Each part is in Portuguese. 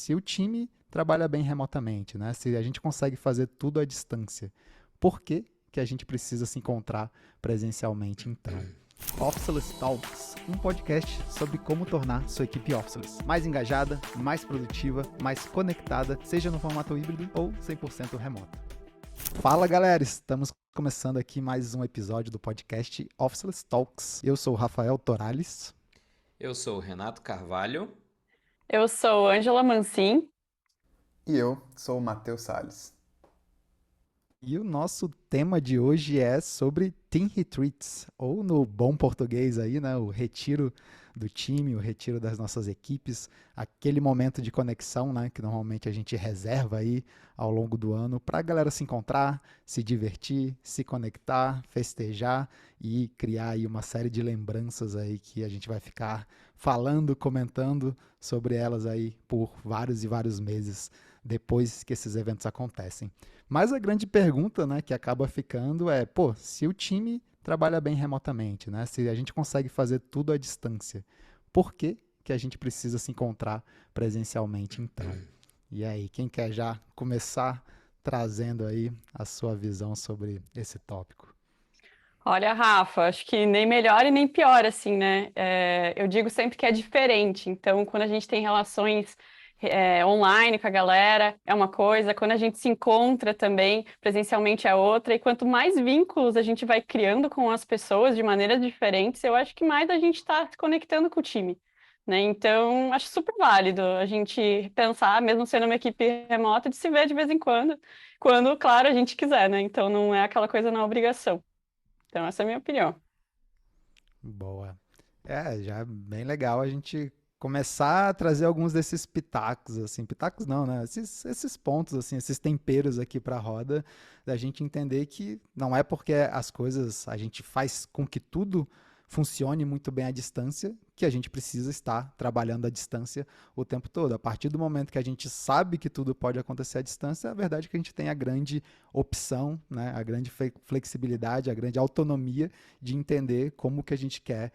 se o time trabalha bem remotamente, né? Se a gente consegue fazer tudo à distância, por que que a gente precisa se encontrar presencialmente então? Officeless Talks, um podcast sobre como tornar sua equipe Officeless mais engajada, mais produtiva, mais conectada, seja no formato híbrido ou 100% remoto. Fala galera, estamos começando aqui mais um episódio do podcast Officeless Talks. Eu sou o Rafael Torales. Eu sou o Renato Carvalho. Eu sou Ângela Mancin. E eu sou o Matheus Salles. E o nosso tema de hoje é sobre Team Retreats, ou no bom português aí, né, o retiro do time, o retiro das nossas equipes, aquele momento de conexão, né, que normalmente a gente reserva aí ao longo do ano para a galera se encontrar, se divertir, se conectar, festejar e criar aí uma série de lembranças aí que a gente vai ficar falando, comentando sobre elas aí por vários e vários meses depois que esses eventos acontecem. Mas a grande pergunta, né, que acaba ficando é, pô, se o time trabalha bem remotamente, né, se a gente consegue fazer tudo à distância, por que que a gente precisa se encontrar presencialmente então? E aí, quem quer já começar trazendo aí a sua visão sobre esse tópico? Olha, Rafa, acho que nem melhor e nem pior, assim, né? Eu digo sempre que é diferente. Então, quando a gente tem relações online com a galera, é uma coisa. Quando a gente se encontra também presencialmente é outra. E quanto mais vínculos a gente vai criando com as pessoas de maneiras diferentes, eu acho que mais a gente está se conectando com o time, né? Então, acho super válido a gente pensar, mesmo sendo uma equipe remota, de se ver de vez em quando, claro, a gente quiser, né? Então, não é aquela coisa na obrigação. Então, essa é a minha opinião. Boa. Já é bem legal a gente começar a trazer alguns desses pitacos, assim, pitacos não, né? Esses pontos, assim, esses temperos aqui para a roda, da gente entender que não é porque as coisas, a gente faz com que tudo funcione muito bem à distância, que a gente precisa estar trabalhando à distância o tempo todo. A partir do momento que a gente sabe que tudo pode acontecer à distância, a verdade é que a gente tem a grande opção, né, a grande flexibilidade, a grande autonomia de entender como que a gente quer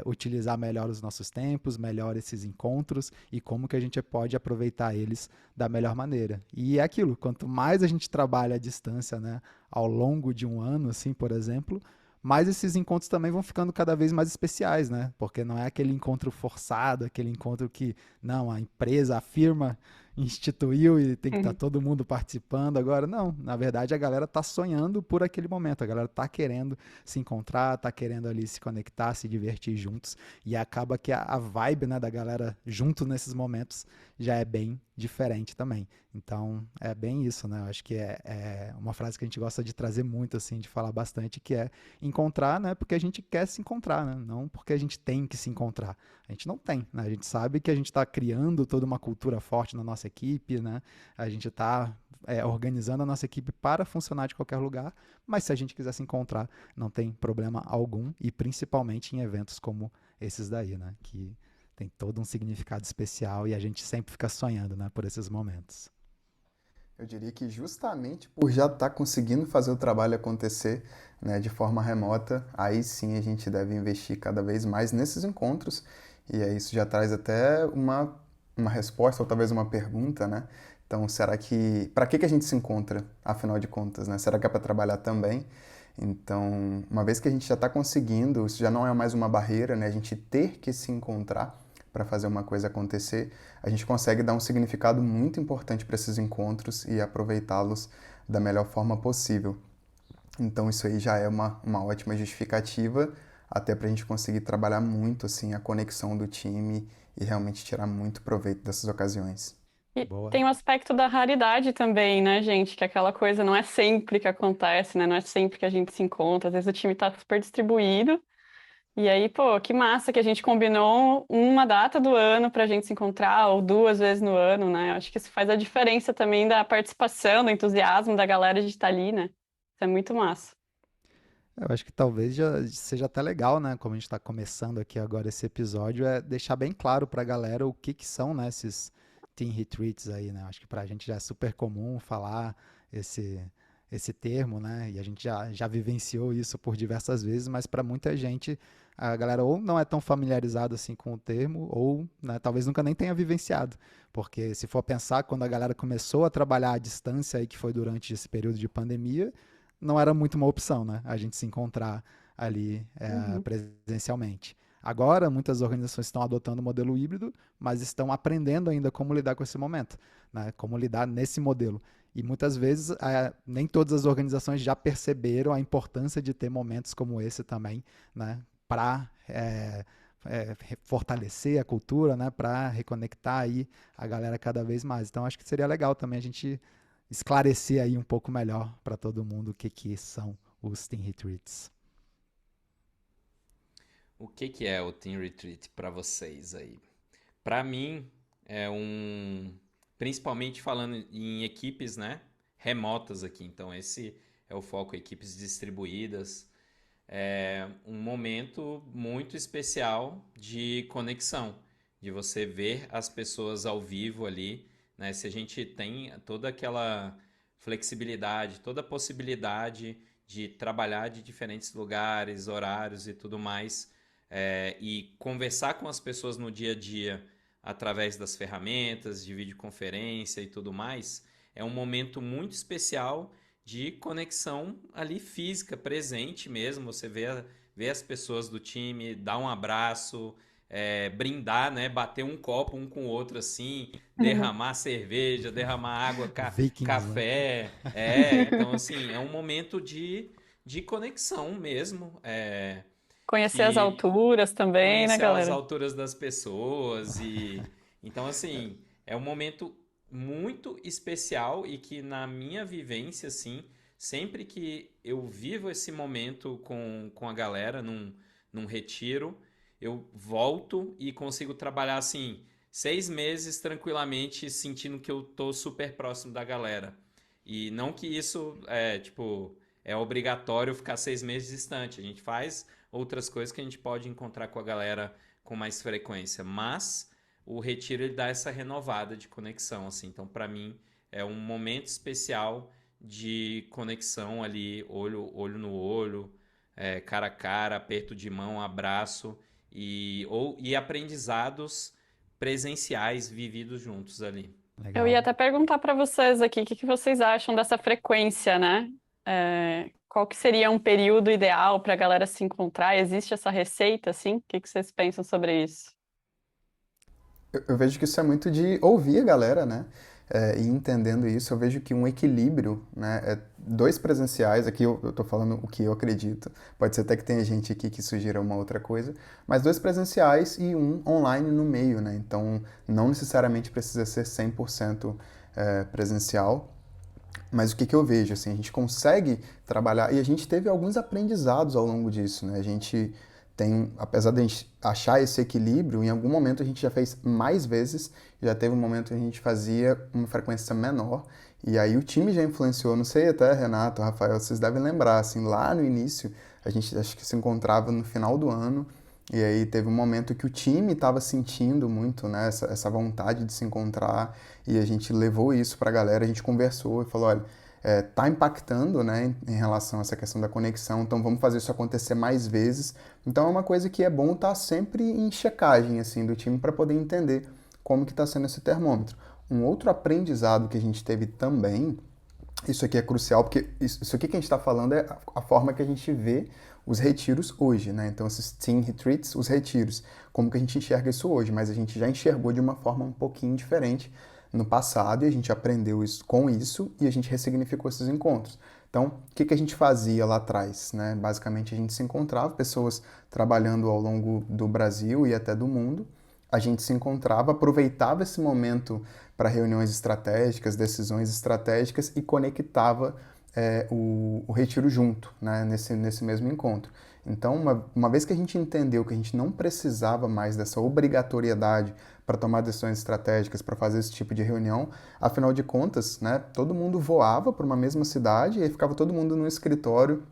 utilizar melhor os nossos tempos, melhor esses encontros e como que a gente pode aproveitar eles da melhor maneira. E é aquilo, quanto mais a gente trabalha à distância, né, ao longo de um ano, assim, por exemplo, mas esses encontros também vão ficando cada vez mais especiais, né? Porque não é aquele encontro forçado, aquele encontro que, não, a empresa, a firma instituiu e tem que estar Uhum. todo mundo participando. Agora, não, na verdade a galera está sonhando por aquele momento, a galera está querendo se encontrar, está querendo ali se conectar, se divertir juntos, e acaba que a vibe, né, da galera junto nesses momentos já é bem diferente também. Então, é bem isso, né? Eu acho que é uma frase que a gente gosta de trazer muito, assim, de falar bastante, que é encontrar, né, porque a gente quer se encontrar, né? Não porque a gente tem que se encontrar. A gente não tem, né? A gente sabe que a gente está criando toda uma cultura forte na nossa equipe, né? A gente está organizando a nossa equipe para funcionar de qualquer lugar, mas se a gente quiser se encontrar, não tem problema algum, e principalmente em eventos como esses daí, né? Que tem todo um significado especial e a gente sempre fica sonhando, né, por esses momentos. Eu diria que justamente por já estar conseguindo fazer o trabalho acontecer, né, de forma remota, aí sim a gente deve investir cada vez mais nesses encontros. E aí isso já traz até uma resposta ou talvez uma pergunta, né? Então, será que... Para que a gente se encontra, afinal de contas, né? Será que é para trabalhar também? Então, uma vez que a gente já está conseguindo, isso já não é mais uma barreira, né? A gente ter que se encontrar para fazer uma coisa acontecer, a gente consegue dar um significado muito importante para esses encontros e aproveitá-los da melhor forma possível. Então isso aí já é uma ótima justificativa, até para a gente conseguir trabalhar muito assim a conexão do time e realmente tirar muito proveito dessas ocasiões. E Boa. tem o aspecto da raridade também, né, gente? Que aquela coisa não é sempre que acontece, né? Não é sempre que a gente se encontra. Às vezes o time tá super distribuído. E aí, pô, que massa que a gente combinou uma data do ano pra gente se encontrar, ou duas vezes no ano, né? Eu acho que isso faz a diferença também da participação, do entusiasmo da galera de estar ali, né? Isso é muito massa. Eu acho que talvez já seja até legal, né? Como a gente está começando aqui agora esse episódio, é deixar bem claro para a galera o que são, né, esses team retreats aí, né? Acho que para a gente já é super comum falar esse, esse termo, né? E a gente já vivenciou isso por diversas vezes, mas para muita gente a galera ou não é tão familiarizada assim com o termo, ou né, talvez nunca nem tenha vivenciado. Porque se for pensar, quando a galera começou a trabalhar à distância, aí, que foi durante esse período de pandemia, não era muito uma opção, né? A gente se encontrar ali Uhum. presencialmente. Agora, muitas organizações estão adotando o modelo híbrido, mas estão aprendendo ainda como lidar com esse momento, né? Como lidar nesse modelo. E muitas vezes, nem todas as organizações já perceberam a importância de ter momentos como esse também, né? Para fortalecer a cultura, né? Para reconectar aí a galera cada vez mais. Então, acho que seria legal também a gente esclarecer aí um pouco melhor para todo mundo o que, que são os Team Retreats. O que que é o Team Retreat para vocês aí? Para mim, é principalmente falando em equipes, né, remotas aqui. Então, esse é o foco, equipes distribuídas. É um momento muito especial de conexão, de você ver as pessoas ao vivo ali, né? Se a gente tem toda aquela flexibilidade, toda a possibilidade de trabalhar de diferentes lugares, horários e tudo mais, e conversar com as pessoas no dia a dia através das ferramentas de videoconferência e tudo mais, é um momento muito especial de conexão ali física, presente mesmo. Você vê as pessoas do time, dar um abraço, brindar, né? Bater um copo um com o outro assim, derramar cerveja, derramar água, Vikings, né? café. Então assim, é um momento de conexão mesmo. Conhecer as Que alturas também, né, conhecer as galera? alturas das pessoas e então assim, é um momento muito especial e que na minha vivência assim, sempre que eu vivo esse momento com a galera num retiro, eu volto e consigo trabalhar assim 6 meses tranquilamente, sentindo que eu tô super próximo da galera. E não que isso é obrigatório ficar 6 meses distante. A gente faz outras coisas que a gente pode encontrar com a galera com mais frequência, mas o retiro ele dá essa renovada de conexão, assim. Então, para mim, é um momento especial de conexão ali, olho no olho, cara a cara, aperto de mão, abraço e aprendizados presenciais vividos juntos ali. Eu ia Legal. até perguntar para vocês aqui, o que que vocês acham dessa frequência, né? Qual que seria um período ideal para a galera se encontrar? Existe essa receita, assim? O que que vocês pensam sobre isso? Eu vejo que isso é muito de ouvir a galera, né? E entendendo isso, eu vejo que um equilíbrio, né? Dois presenciais, aqui eu tô falando o que eu acredito, pode ser até que tenha gente aqui que sugira uma outra coisa, mas dois presenciais e um online no meio, né? Então, não necessariamente precisa ser 100% presencial, mas o que que eu vejo, assim, a gente consegue trabalhar, e a gente teve alguns aprendizados ao longo disso, né? A gente tem, apesar de a gente achar esse equilíbrio, em algum momento a gente já fez mais vezes, já teve um momento que a gente fazia uma frequência menor, e aí o time já influenciou, não sei até, Renato, Rafael, vocês devem lembrar, assim, lá no início, a gente acho que se encontrava no final do ano, e aí teve um momento que o time estava sentindo muito, né, essa vontade de se encontrar, e a gente levou isso para a galera, a gente conversou e falou, olha, tá impactando, né, em relação a essa questão da conexão, então vamos fazer isso acontecer mais vezes. Então é uma coisa que é bom estar sempre em checagem, assim, do time para poder entender como que está sendo esse termômetro. Um outro aprendizado que a gente teve também, isso aqui é crucial, porque isso aqui que a gente está falando é a forma que a gente vê os retiros hoje, né? Então, esses team retreats, os retiros, como que a gente enxerga isso hoje, mas a gente já enxergou de uma forma um pouquinho diferente no passado e a gente aprendeu isso, com isso e a gente ressignificou esses encontros. Então, o que que a gente fazia lá atrás, né? Basicamente, a gente se encontrava, pessoas trabalhando ao longo do Brasil e até do mundo, a gente se encontrava, aproveitava esse momento para reuniões estratégicas, decisões estratégicas e conectava o retiro junto, né, nesse mesmo encontro. Então, uma vez que a gente entendeu que a gente não precisava mais dessa obrigatoriedade para tomar decisões estratégicas, para fazer esse tipo de reunião, afinal de contas, né, todo mundo voava para uma mesma cidade e aí ficava todo mundo no escritório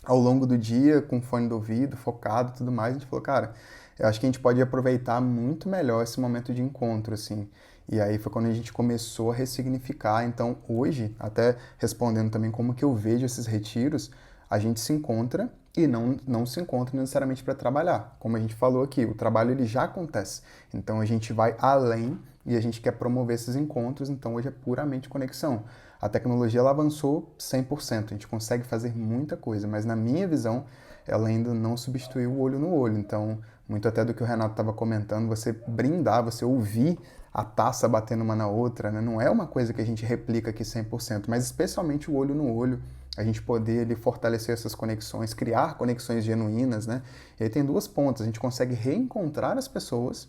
ao longo do dia, com fone do ouvido, focado e tudo mais. A gente falou, cara, eu acho que a gente pode aproveitar muito melhor esse momento de encontro, assim. E aí foi quando a gente começou a ressignificar. Então, hoje, até respondendo também como que eu vejo esses retiros, a gente se encontra e não se encontra necessariamente para trabalhar. Como a gente falou aqui, o trabalho ele já acontece. Então, a gente vai além e a gente quer promover esses encontros. Então, hoje é puramente conexão. A tecnologia ela avançou 100%, a gente consegue fazer muita coisa, mas na minha visão, ela ainda não substituiu o olho no olho. Então, muito até do que o Renato estava comentando, você brindar, você ouvir a taça batendo uma na outra, né? Não é uma coisa que a gente replica aqui 100%, mas especialmente o olho no olho, a gente poder ali, fortalecer essas conexões, criar conexões genuínas, né? E aí tem duas pontas, a gente consegue reencontrar as pessoas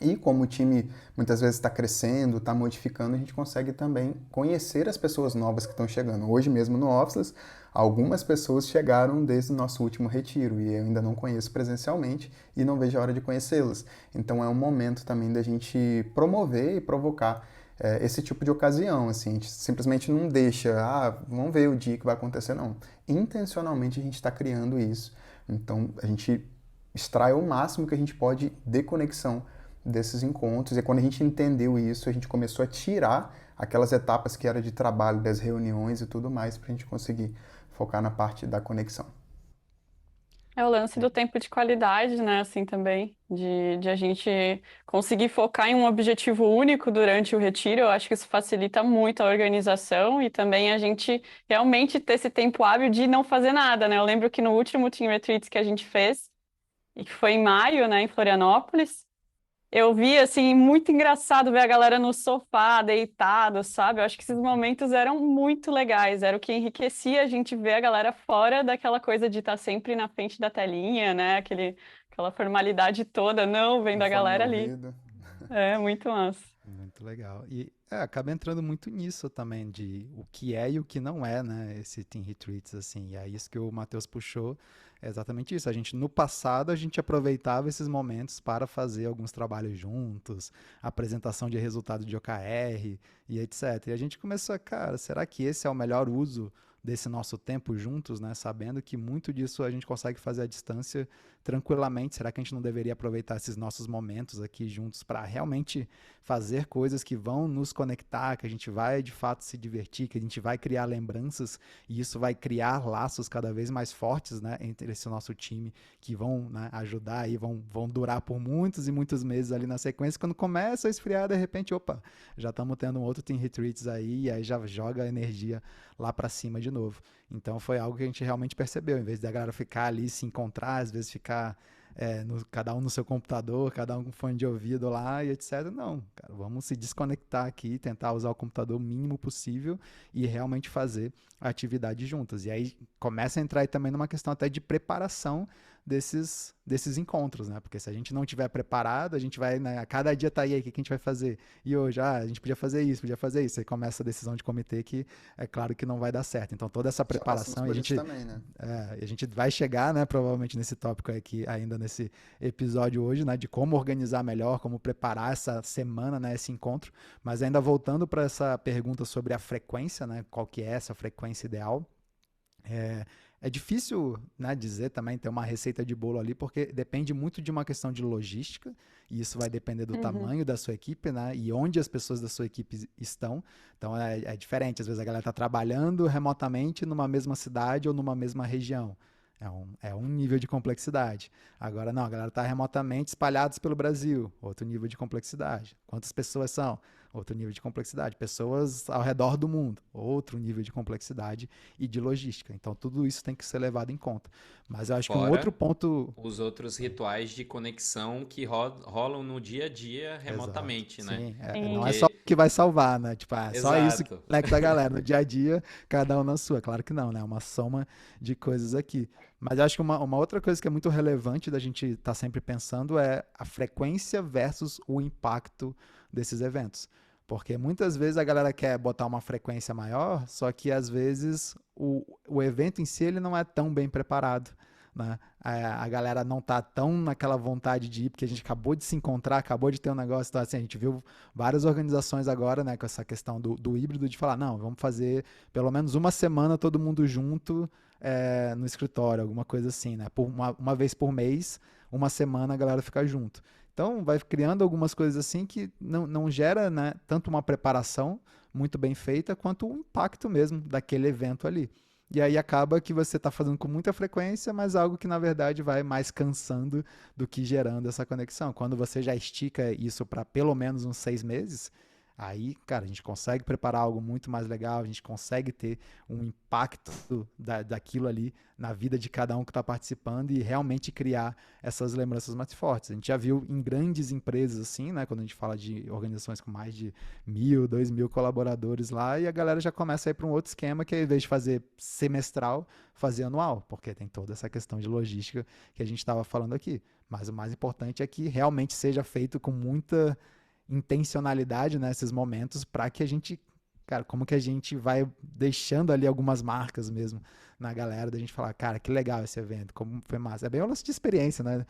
e como o time muitas vezes está crescendo, está modificando, a gente consegue também conhecer as pessoas novas que estão chegando. Hoje mesmo no Officeless, algumas pessoas chegaram desde o nosso último retiro e eu ainda não conheço presencialmente e não vejo a hora de conhecê-las. Então é um momento também da gente promover e provocar esse tipo de ocasião. Assim, a gente simplesmente não deixa, vamos ver o dia que vai acontecer, não. Intencionalmente a gente está criando isso. Então a gente extrai o máximo que a gente pode de conexão desses encontros. E quando a gente entendeu isso, a gente começou a tirar aquelas etapas que era de trabalho, das reuniões e tudo mais, para a gente conseguir focar na parte da conexão. É o lance do tempo de qualidade, né? Assim também, de a gente conseguir focar em um objetivo único durante o retiro. Eu acho que isso facilita muito a organização e também a gente realmente ter esse tempo hábil de não fazer nada, né? Eu lembro que no último Team Retreats que a gente fez, e que foi em maio, né, em Florianópolis, eu vi, assim, muito engraçado ver a galera no sofá, deitado, sabe? Eu acho que esses momentos eram muito legais, era o que enriquecia a gente ver a galera fora daquela coisa de estar sempre na frente da telinha, né? Aquela formalidade toda, não, vendo Um a fone no galera ali. ouvido. É, muito massa. Muito legal. E acaba entrando muito nisso também, de o que é e o que não é, né? Esse Team Retreats, assim. E é isso que o Matheus puxou, é exatamente isso. No passado, a gente aproveitava esses momentos para fazer alguns trabalhos juntos, apresentação de resultado de OKR e etc. E a gente começou cara, será que esse é o melhor uso desse nosso tempo juntos, né? Sabendo que muito disso a gente consegue fazer à distância tranquilamente. Será que a gente não deveria aproveitar esses nossos momentos aqui juntos para realmente fazer coisas que vão nos conectar, que a gente vai de fato se divertir, que a gente vai criar lembranças e isso vai criar laços cada vez mais fortes, né, entre esse nosso time, que vão, né, ajudar e vão durar por muitos e muitos meses ali na sequência. Quando começa a esfriar, de repente, opa, já estamos tendo um outro Team Retreats aí, e aí já joga a energia lá para cima de novo. Então foi algo que a gente realmente percebeu, em vez da galera ficar ali, se encontrar, às vezes ficar cada um no seu computador, cada um com fone de ouvido lá e etc. Não, cara, vamos se desconectar aqui, tentar usar o computador o mínimo possível e realmente fazer a atividade juntas. E aí começa a entrar aí também numa questão até de preparação desses encontros, né? Porque se a gente não tiver preparado, a gente vai, né, a cada dia tá aí, o que a gente vai fazer? E hoje, a gente podia fazer isso. Aí começa a decisão de comitê que é claro que não vai dar certo. Então toda essa preparação, a gente, também, né? a gente vai chegar, né, provavelmente nesse tópico aqui, ainda nesse episódio hoje, né, de como organizar melhor, como preparar essa semana, né, esse encontro. Mas ainda voltando para essa pergunta sobre a frequência, né, qual que é essa frequência ideal? É difícil, né, dizer também, ter uma receita de bolo ali, porque depende muito de uma questão de logística, e isso vai depender do tamanho da sua equipe, né, e onde as pessoas da sua equipe estão. Então é diferente, às vezes a galera está trabalhando remotamente numa mesma cidade ou numa mesma região. É um nível de complexidade. Agora não, a galera está remotamente espalhados pelo Brasil, outro nível de complexidade. Quantas pessoas são? Outro nível de complexidade. Pessoas ao redor do mundo, outro nível de complexidade e de logística. Então, tudo isso tem que ser levado em conta. Mas eu acho que um outro ponto... os outros rituais de conexão que rolam no dia a dia remotamente, Exato. Né? Sim, não é só o que vai salvar, né? Tipo, só isso que conecta a galera. No dia a dia, cada um na sua. Claro que não, né? É uma soma de coisas aqui. Mas eu acho que uma outra coisa que é muito relevante da gente estar sempre pensando é a frequência versus o impacto desses eventos. Porque muitas vezes a galera quer botar uma frequência maior, só que às vezes o evento em si ele não é tão bem preparado, né? A galera não tá tão naquela vontade de ir, porque a gente acabou de se encontrar, acabou de ter um negócio. Então, assim, a gente viu várias organizações agora, né, com essa questão do híbrido, de falar, não, vamos fazer pelo menos uma semana todo mundo junto no escritório, alguma coisa assim, né? Uma vez por mês, uma semana a galera fica junto. Então, vai criando algumas coisas assim que não gera, né, tanto uma preparação muito bem feita, quanto o impacto mesmo daquele evento ali. E aí acaba que você está fazendo com muita frequência, mas algo que na verdade vai mais cansando do que gerando essa conexão. Quando você já estica isso para pelo menos uns 6 meses, aí, cara, a gente consegue preparar algo muito mais legal, a gente consegue ter um impacto daquilo ali na vida de cada um que está participando e realmente criar essas lembranças mais fortes. A gente já viu em grandes empresas assim, né, quando a gente fala de organizações com mais de 1.000, 2.000 colaboradores lá, e a galera já começa a ir para um outro esquema que, ao invés de fazer semestral, fazer anual, porque tem toda essa questão de logística que a gente estava falando aqui. Mas o mais importante é que realmente seja feito com muita intencionalidade nesses momentos para que a gente, cara, como que a gente vai deixando ali algumas marcas mesmo na galera, da gente falar, cara, que legal esse evento, como foi massa. É bem o lance de experiência, né?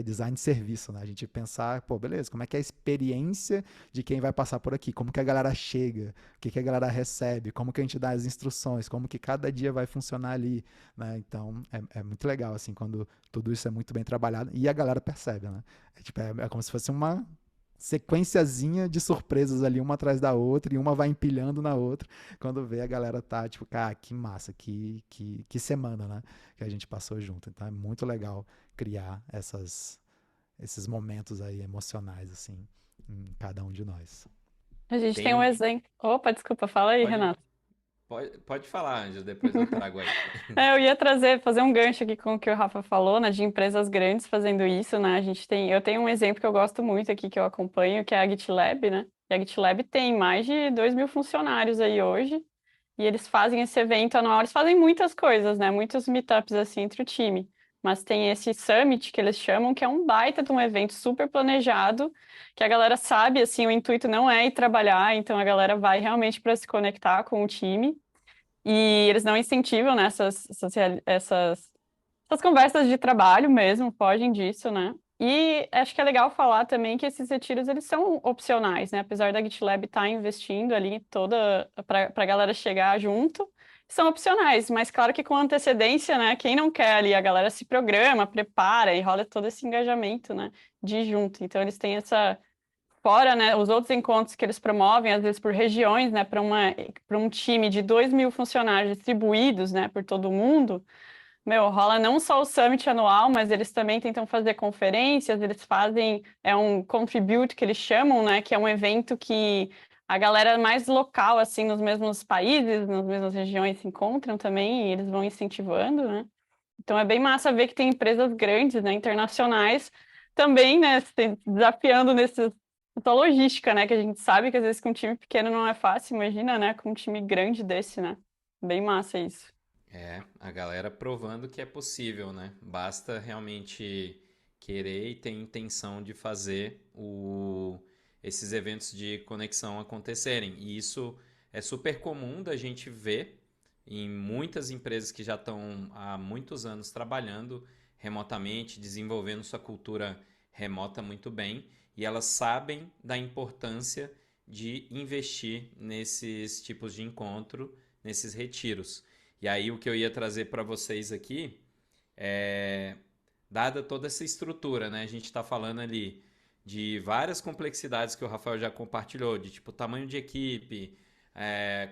Design de serviço, né? A gente pensar, pô, beleza, como é que é a experiência de quem vai passar por aqui? Como que a galera chega? O que que a galera recebe? Como que a gente dá as instruções? Como que cada dia vai funcionar ali, né? Então, é muito legal, assim, quando tudo isso é muito bem trabalhado e a galera percebe, né? Tipo, é como se fosse uma sequenciazinha de surpresas ali, uma atrás da outra, e uma vai empilhando na outra, quando vê a galera tá, tipo, cara, que massa, que semana, né, que a gente passou junto. Então é muito legal criar esses momentos aí emocionais, assim, em cada um de nós. A gente Tem tem um um. exemplo. Opa, desculpa, fala aí, Pode, Renato. pode falar, Ângelo, depois eu trago aí. Eu ia fazer um gancho aqui com o que o Rafa falou, né, de empresas grandes fazendo isso, né? Eu tenho um exemplo que eu gosto muito aqui, que eu acompanho, que é a GitLab, né? E a GitLab tem mais de 2.000 funcionários aí hoje, e eles fazem esse evento anual, eles fazem muitas coisas, né? Muitos meetups assim entre o time. Mas tem esse summit que eles chamam, que é um baita de um evento super planejado, que a galera sabe, assim, o intuito não é ir trabalhar, então a galera vai realmente para se conectar com o time. E eles não incentivam, né, essas conversas de trabalho mesmo, fogem disso, né? E acho que é legal falar também que esses retiros, eles são opcionais, né? Apesar da GitLab estar investindo ali toda para a galera chegar junto, são opcionais, mas claro que com antecedência, né? Quem não quer ali, a galera se programa, prepara e rola todo esse engajamento, né? De ir junto. Então eles têm essa fora, né, os outros encontros que eles promovem, às vezes por regiões, né, para um time de 2.000 funcionários distribuídos, né, por todo o mundo, meu, rola não só o Summit anual, mas eles também tentam fazer conferências, eles fazem, um Contribute que eles chamam, né, que é um evento que a galera mais local, assim, nos mesmos países, nas mesmas regiões se encontram também, e eles vão incentivando, né. Então é bem massa ver que tem empresas grandes, né, internacionais, também, né, desafiando nessa logística, né, que a gente sabe que às vezes com um time pequeno não é fácil, imagina, né, com um time grande desse, né? Bem massa isso. É, a galera provando que é possível, né? Basta realmente querer e ter intenção de fazer esses eventos de conexão acontecerem. E isso é super comum da gente ver em muitas empresas que já estão há muitos anos trabalhando remotamente, desenvolvendo sua cultura remota muito bem, e elas sabem da importância de investir nesses tipos de encontro, nesses retiros. E aí o que eu ia trazer para vocês aqui é, dada toda essa estrutura, né? A gente está falando ali de várias complexidades que o Rafael já compartilhou, de tipo tamanho de equipe,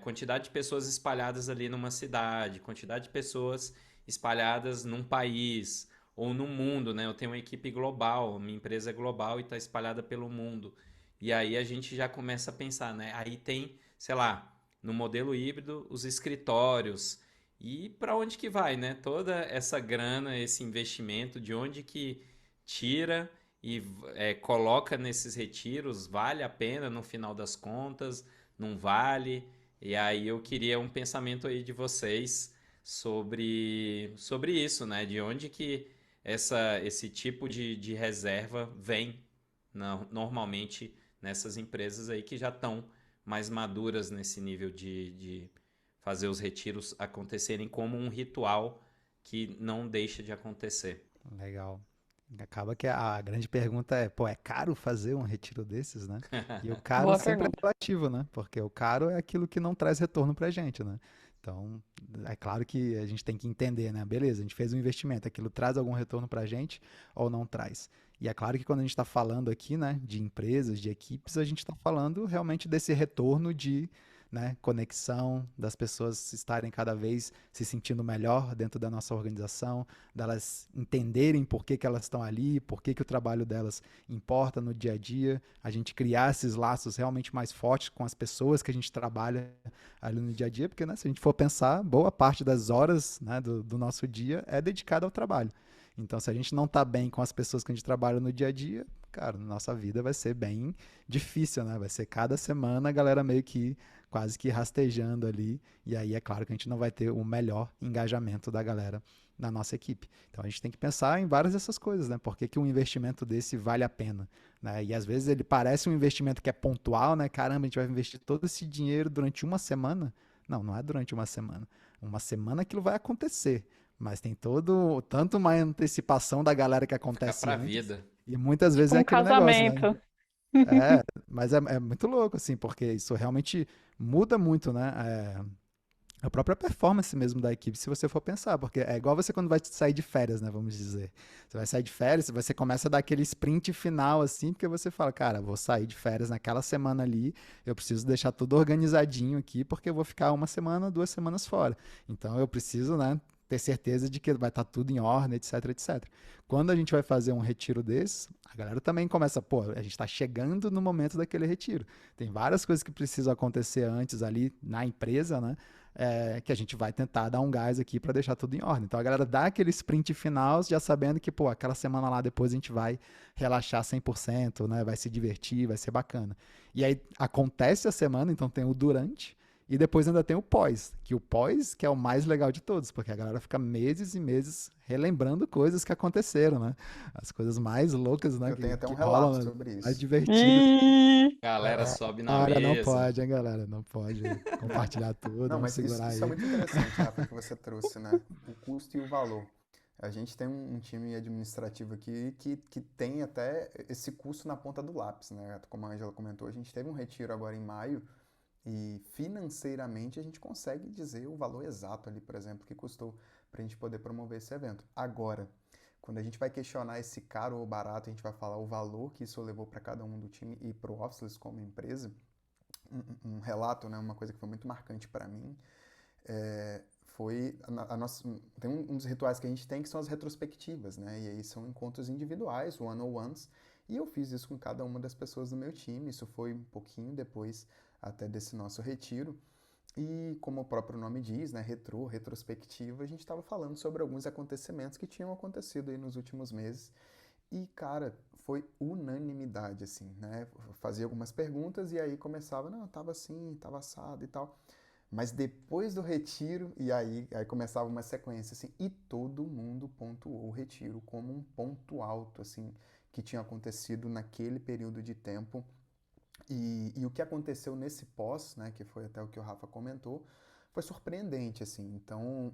quantidade de pessoas espalhadas ali numa cidade, quantidade de pessoas espalhadas num país ou no mundo, né? Eu tenho uma equipe global, minha empresa é global e está espalhada pelo mundo. E aí a gente já começa a pensar, né? Aí tem, sei lá, no modelo híbrido, os escritórios. E para onde que vai, né? Toda essa grana, esse investimento, de onde que tira e coloca nesses retiros, vale a pena no final das contas? Não vale? E aí eu queria um pensamento aí de vocês sobre isso, né? De onde que esse tipo de reserva vem normalmente nessas empresas aí que já estão mais maduras nesse nível de fazer os retiros acontecerem como um ritual que não deixa de acontecer. Legal. Acaba que a grande pergunta é, pô, é caro fazer um retiro desses, né? E o caro Boa sempre é pergunta. relativo, né? Porque o caro é aquilo que não traz retorno pra gente, né? Então, é claro que a gente tem que entender, né? Beleza, a gente fez um investimento, aquilo traz algum retorno pra gente ou não traz? E é claro que quando a gente está falando aqui, né, de empresas, de equipes, a gente está falando realmente desse retorno de, né, conexão, das pessoas estarem cada vez se sentindo melhor dentro da nossa organização, delas entenderem por que elas estão ali, por que o trabalho delas importa no dia a dia, a gente criar esses laços realmente mais fortes com as pessoas que a gente trabalha ali no dia a dia, porque, né, se a gente for pensar, boa parte das horas, né, do nosso dia é dedicada ao trabalho. Então, se a gente não tá bem com as pessoas que a gente trabalha no dia a dia, cara, nossa vida vai ser bem difícil, né? Vai ser cada semana a galera meio que quase que rastejando ali. E aí é claro que a gente não vai ter o melhor engajamento da galera na nossa equipe. Então a gente tem que pensar em várias dessas coisas, né? Por que, que um investimento desse vale a pena? Né? E às vezes ele parece um investimento que é pontual, né? Caramba, a gente vai investir todo esse dinheiro durante uma semana. Não, não é durante uma semana. Uma semana aquilo vai acontecer. Mas tem tanto uma antecipação da galera que Ficar acontece pra antes, vida. e muitas vezes Tipo é um aquele negócio, né? casamento. Mas é muito louco, assim, porque isso realmente muda muito, né? A própria performance mesmo da equipe, se você for pensar, porque é igual você quando vai sair de férias, né? Vamos dizer. Você vai sair de férias, você começa a dar aquele sprint final, assim, porque você fala, cara, vou sair de férias naquela semana ali, eu preciso deixar tudo organizadinho aqui, porque eu vou ficar uma semana, 2 semanas fora. Então eu preciso, né? Ter certeza de que vai estar tudo em ordem, etc, etc. Quando a gente vai fazer um retiro desses, a galera também começa, pô, a gente está chegando no momento daquele retiro. Tem várias coisas que precisam acontecer antes ali na empresa, né? Que a gente vai tentar dar um gás aqui para deixar tudo em ordem. Então a galera dá aquele sprint final já sabendo que, pô, aquela semana lá depois a gente vai relaxar 100%, né? Vai se divertir, vai ser bacana. E aí acontece a semana, então tem o durante, e depois ainda tem o pós, que o pós que é o mais legal de todos, porque a galera fica meses e meses relembrando coisas que aconteceram, né? As coisas mais loucas, né, Eu tenho até que um relato rolam, né? sobre Mais isso. divertidas. Ih, Galera sobe na Olha, não mesa. pode, hein, galera? Não pode compartilhar tudo, Não, vamos mas isso, segurar isso é aí. muito interessante, Rafa, que você trouxe, né? O custo e o valor. A gente tem um time administrativo aqui que tem até esse custo na ponta do lápis, né? Como a Angela comentou, a gente teve um retiro agora em maio e financeiramente a gente consegue dizer o valor exato ali, por exemplo, que custou para a gente poder promover esse evento. Agora, quando a gente vai questionar esse caro ou barato, a gente vai falar o valor que isso levou para cada um do time e para o Officeless como empresa, um relato, né, uma coisa que foi muito marcante para mim, foi a nossa, tem um dos rituais que a gente tem que são as retrospectivas, né? E aí são encontros individuais, one-on-ones, e eu fiz isso com cada uma das pessoas do meu time. Isso foi um pouquinho depois até desse nosso retiro. E como o próprio nome diz, né, retrospectiva, a gente estava falando sobre alguns acontecimentos que tinham acontecido aí nos últimos meses. E, cara, foi unanimidade, assim, né? Fazia algumas perguntas e aí começava, não, tava assim, tava assado e tal. Mas depois do retiro, e aí começava uma sequência, assim, e todo mundo pontuou o retiro como um ponto alto, assim, que tinha acontecido naquele período de tempo. E o que aconteceu nesse pós, né, que foi até o que o Rafa comentou, foi surpreendente, assim. Então,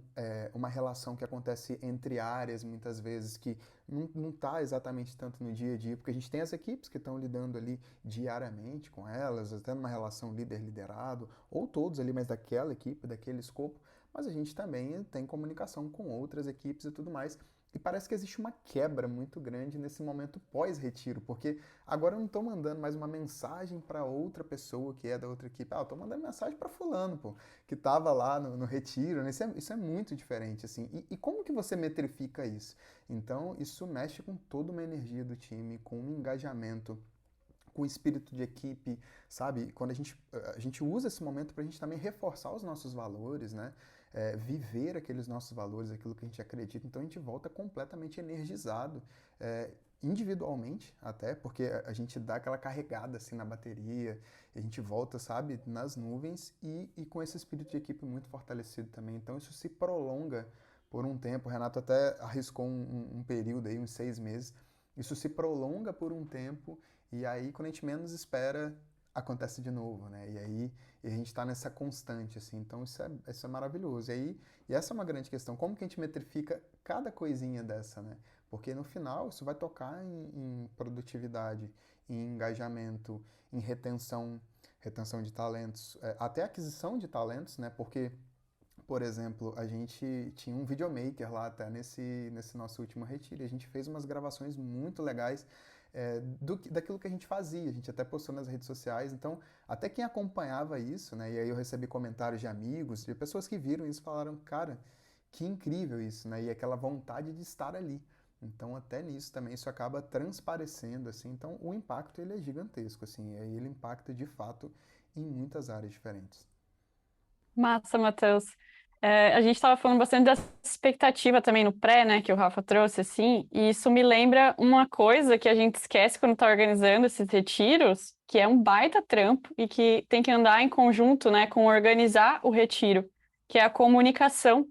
uma relação que acontece entre áreas, muitas vezes, que não está exatamente tanto no dia a dia, porque a gente tem as equipes que estão lidando ali diariamente com elas, até numa relação líder-liderado, ou todos ali, mas daquela equipe, daquele escopo, mas a gente também tem comunicação com outras equipes e tudo mais. E parece que existe uma quebra muito grande nesse momento pós-retiro, porque agora eu não estou mandando mais uma mensagem para outra pessoa que é da outra equipe. Eu estou mandando mensagem para fulano, pô, que estava lá no retiro, né? Isso é muito diferente, assim. E como que você metrifica isso? Então, isso mexe com toda uma energia do time, com um engajamento, com o espírito de equipe, sabe? Quando a gente usa esse momento para a gente também reforçar os nossos valores, né? Viver aqueles nossos valores, aquilo que a gente acredita. Então, a gente volta completamente energizado, individualmente até, porque a gente dá aquela carregada assim na bateria, e a gente volta, sabe, nas nuvens e com esse espírito de equipe muito fortalecido também. Então isso se prolonga por um tempo. O Renato até arriscou um período aí, uns 6 meses. Isso se prolonga por um tempo e aí quando a gente menos espera acontece de novo, né? E aí a gente está nessa constante, assim. Então isso é maravilhoso. E essa é uma grande questão. Como que a gente metrifica cada coisinha dessa, né? Porque no final isso vai tocar em produtividade, em engajamento, em retenção de talentos, até aquisição de talentos, né? Porque por exemplo, a gente tinha um videomaker lá até nesse nosso último retiro. E a gente fez umas gravações muito legais daquilo que a gente fazia. A gente até postou nas redes sociais. Então, até quem acompanhava isso, né? E aí eu recebi comentários de amigos, de pessoas que viram isso e falaram, cara, que incrível isso, né? E aquela vontade de estar ali. Então, até nisso também isso acaba transparecendo, assim. Então, o impacto ele é gigantesco, assim. E aí ele impacta de fato em muitas áreas diferentes. Massa, Matheus. A gente estava falando bastante dessa expectativa também no pré, né, que o Rafa trouxe, assim, e isso me lembra uma coisa que a gente esquece quando está organizando esses retiros, que é um baita trampo e que tem que andar em conjunto, né, com organizar o retiro, que é a comunicação,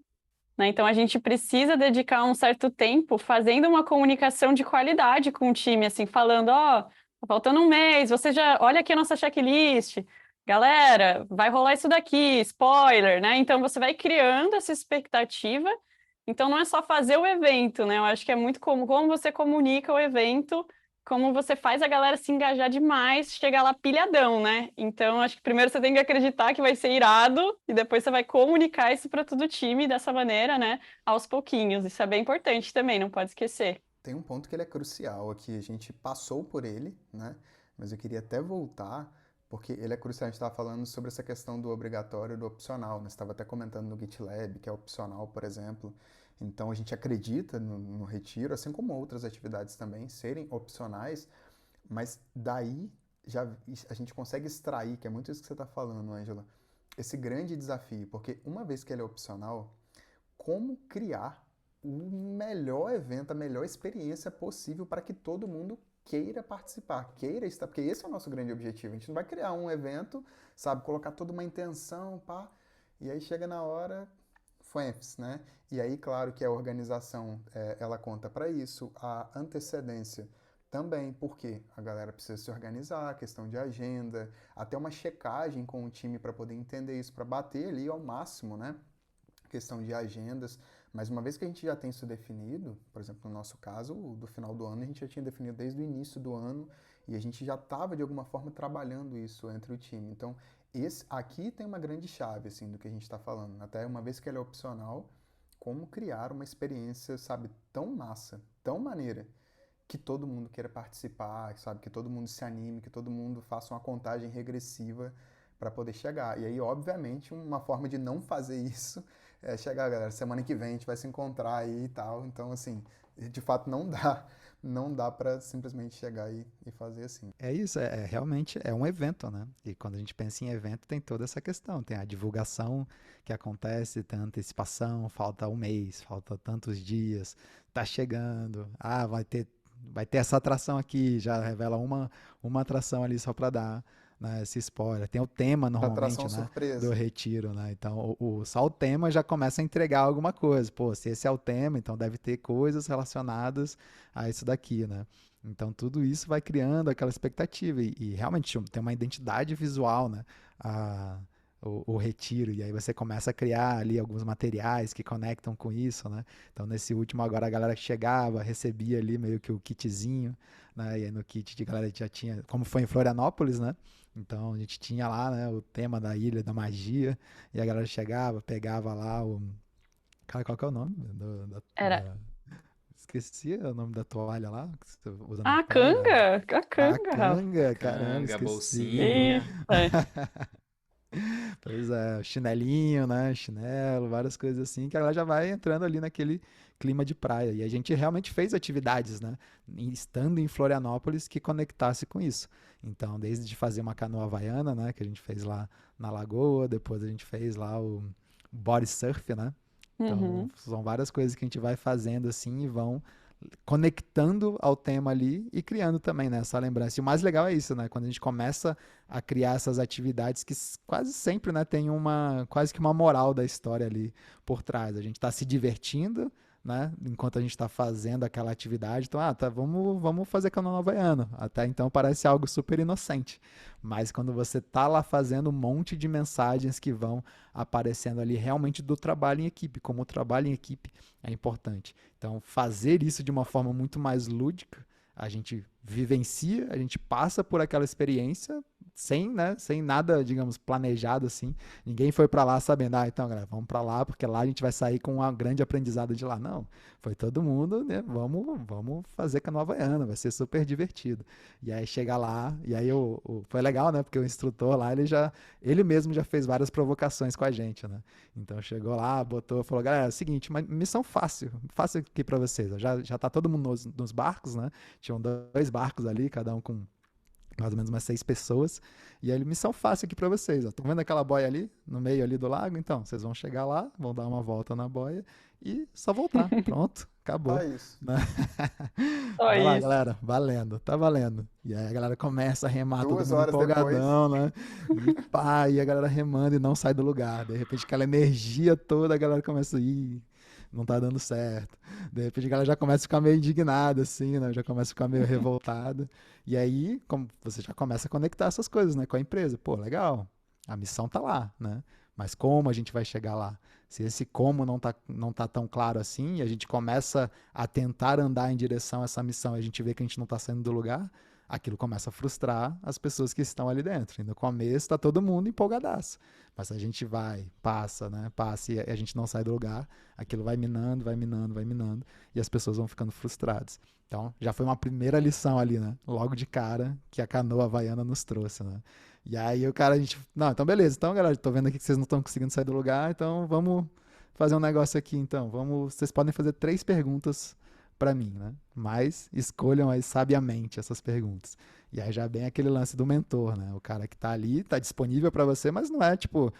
né? Então a gente precisa dedicar um certo tempo fazendo uma comunicação de qualidade com o time, assim, falando, ó, tá faltando um mês, você já olha aqui a nossa checklist. Galera, vai rolar isso daqui, spoiler, né? Então você vai criando essa expectativa. Então não é só fazer o evento, né? Eu acho que é muito como você comunica o evento, como você faz a galera se engajar demais, chegar lá pilhadão, né? Então acho que primeiro você tem que acreditar que vai ser irado e depois você vai comunicar isso para todo o time dessa maneira, né? Aos pouquinhos. Isso é bem importante também, não pode esquecer. Tem um ponto que ele é crucial aqui, a gente passou por ele, né? Mas eu queria até voltar, porque ele é crucial. A gente estava falando sobre essa questão do obrigatório e do opcional, né? Você estava até comentando no GitLab, que é opcional, por exemplo. Então a gente acredita no retiro, assim como outras atividades também, serem opcionais, mas daí já a gente consegue extrair, que é muito isso que você está falando, Ângela, esse grande desafio, porque uma vez que ele é opcional, como criar o melhor evento, a melhor experiência possível para que todo mundo queira participar, queira estar, porque esse é o nosso grande objetivo. A gente não vai criar um evento, sabe, colocar toda uma intenção, pá, e aí chega na hora, FUEMPS, né? E aí, claro que a organização, ela conta para isso, a antecedência também, porque a galera precisa se organizar, questão de agenda, até uma checagem com o time para poder entender isso, para bater ali ao máximo, né? Questão de agendas, mas uma vez que a gente já tem isso definido, por exemplo, no nosso caso, do final do ano, a gente já tinha definido desde o início do ano e a gente já estava, de alguma forma, trabalhando isso entre o time. Então, aqui tem uma grande chave, assim, do que a gente está falando. Até uma vez que ele é opcional, como criar uma experiência, sabe, tão massa, tão maneira, que todo mundo queira participar, sabe, que todo mundo se anime, que todo mundo faça uma contagem regressiva para poder chegar. E aí, obviamente, uma forma de não fazer isso é chegar, galera, semana que vem a gente vai se encontrar aí e tal. Então, assim, de fato não dá para simplesmente chegar e fazer assim. É isso, realmente é um evento, né? E quando a gente pensa em evento, tem toda essa questão. Tem a divulgação que acontece, tem a antecipação, falta um mês, falta tantos dias, tá chegando, vai ter essa atração aqui, já revela uma atração ali só para dar, né, esse spoiler. Tem o tema normalmente, Atração né, do surpresa. retiro, né? Então, só o tema já começa a entregar alguma coisa. Pô, se esse é o tema, então deve ter coisas relacionadas a isso daqui, né? Então, tudo isso vai criando aquela expectativa e realmente tem uma identidade visual, né? A, o retiro, e aí você começa a criar ali alguns materiais que conectam com isso, né? Então, nesse último agora, a galera chegava, recebia ali meio que o kitzinho, né? E aí no kit de galera já tinha, como foi em Florianópolis, né? Então, a gente tinha lá, né, o tema da Ilha da Magia, e a galera chegava, pegava lá o... Cara, qual que é o nome? Era Esqueci o nome da toalha lá, que você usa na a praia. A canga, Rafa. canga, caramba, Canga, esqueci. bolsinha. Isso, é. Pois é, chinelinho, né? Chinelo, várias coisas assim, que ela já vai entrando ali naquele clima de praia. E a gente realmente fez atividades, né? Estando em Florianópolis, que conectasse com isso. Então, desde de fazer uma canoa havaiana, né? Que a gente fez lá na Lagoa, depois a gente fez lá o body surf, né? Então, Uhum. são várias coisas que a gente vai fazendo assim e vão conectando ao tema ali e criando também, né, essa lembrança. E o mais legal é isso, né, quando a gente começa a criar essas atividades que quase sempre, né, tem quase que uma moral da história ali por trás. A gente está se divertindo, né, enquanto a gente está fazendo aquela atividade. Então, vamos fazer canoa havaiana. Até então parece algo super inocente. Mas quando você tá lá fazendo um monte de mensagens que vão aparecendo ali realmente do trabalho em equipe, como o trabalho em equipe é importante. Então, fazer isso de uma forma muito mais lúdica, a gente vivencia, a gente passa por aquela experiência sem, né, sem nada, digamos, planejado assim. Ninguém foi para lá sabendo, então, galera, vamos para lá, porque lá a gente vai sair com uma grande aprendizado de lá. Não, foi todo mundo, né, vamos fazer Canoa Havaiana, vai ser super divertido. E aí chega lá, e aí foi legal, né, porque o instrutor lá, ele mesmo já fez várias provocações com a gente, né. Então chegou lá, falou, galera, é o seguinte, uma missão fácil aqui para vocês. Já tá todo mundo nos barcos, né, tinham 2 barcos ali, cada um com mais ou menos umas 6 pessoas. E aí, missão fácil aqui pra vocês. Estão vendo aquela boia ali, no meio ali do lago? Então, vocês vão chegar lá, vão dar uma volta na boia e só voltar. Pronto, acabou. Só isso. Né? Só Vai lá, isso. galera, valendo, tá valendo. E aí a galera começa a remar, todo 2 mundo horas empolgadão, depois. né? E pá, e a galera remando e não sai do lugar. De repente, aquela energia toda, a galera começa a ir. Não tá dando certo. De repente a galera já começa a ficar meio indignada, assim, né? Já começa a ficar meio revoltada. E aí, como você já começa a conectar essas coisas, né, com a empresa. Pô, legal, a missão tá lá, né? Mas como a gente vai chegar lá? Se esse como não tá tão claro assim, e a gente começa a tentar andar em direção a essa missão e a gente vê que a gente não tá saindo do lugar, aquilo começa a frustrar as pessoas que estão ali dentro. E no começo tá todo mundo empolgadaço. Mas a gente passa, né? Passa e a gente não sai do lugar, aquilo vai minando, vai minando, vai minando, e as pessoas vão ficando frustradas. Então, já foi uma primeira lição ali, né? Logo de cara, que a Canoa Havaiana nos trouxe, né? E aí a gente, não, então beleza, então galera, tô vendo aqui que vocês não estão conseguindo sair do lugar, então vamos fazer um negócio aqui, então. Vocês podem fazer 3 perguntas para mim, né? Mas escolham aí sabiamente essas perguntas. E aí já vem aquele lance do mentor, né? O cara que tá ali, tá disponível para você, mas não é tipo,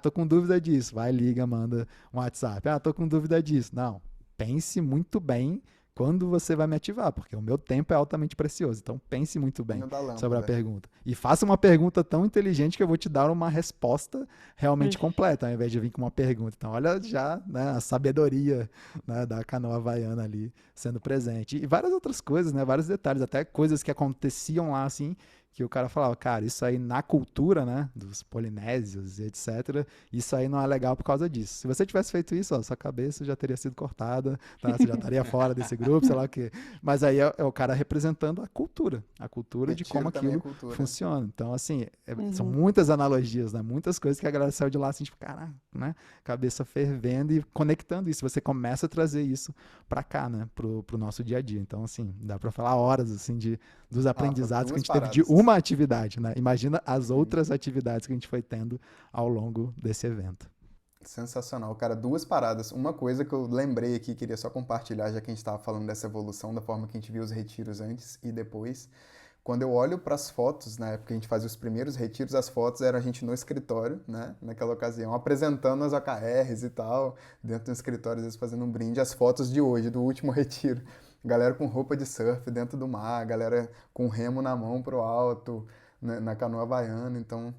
tô com dúvida disso, vai, liga, manda um WhatsApp. Tô com dúvida disso. Não, pense muito bem quando você vai me ativar, porque o meu tempo é altamente precioso. Então pense muito bem sobre a pergunta. E faça uma pergunta tão inteligente que eu vou te dar uma resposta realmente completa, ao invés de vir com uma pergunta. Então olha já, né, a sabedoria, né, da Canoa Havaiana ali sendo presente. E várias outras coisas, né, vários detalhes, até coisas que aconteciam lá, assim, que o cara falava, cara, isso aí na cultura, né, dos polinésios e etc., isso aí não é legal por causa disso. Se você tivesse feito isso, sua cabeça já teria sido cortada, tá? Você já estaria fora desse grupo, sei lá o quê. Mas aí é o cara representando a cultura de como aquilo funciona. Então, assim, são muitas analogias, né, muitas coisas que a galera saiu de lá, assim, tipo, caraca, né, cabeça fervendo e conectando isso. Você começa a trazer isso pra cá, né, pro nosso dia a dia. Então, assim, dá pra falar horas, assim, dos aprendizados que a gente teve de uma atividade, né? Imagina as outras atividades que a gente foi tendo ao longo desse evento. Sensacional, cara. 2 paradas. Uma coisa que eu lembrei aqui, queria só compartilhar, já que a gente estava falando dessa evolução, da forma que a gente viu os retiros antes e depois. Quando eu olho para as fotos, na época que a gente fazia os primeiros retiros, as fotos eram a gente no escritório, né? Naquela ocasião, apresentando as OKRs e tal, dentro do escritório, às vezes fazendo um brinde. As fotos de hoje, do último retiro. Galera com roupa de surf dentro do mar, galera com remo na mão pro alto, né, na Canoa Havaiana. Então,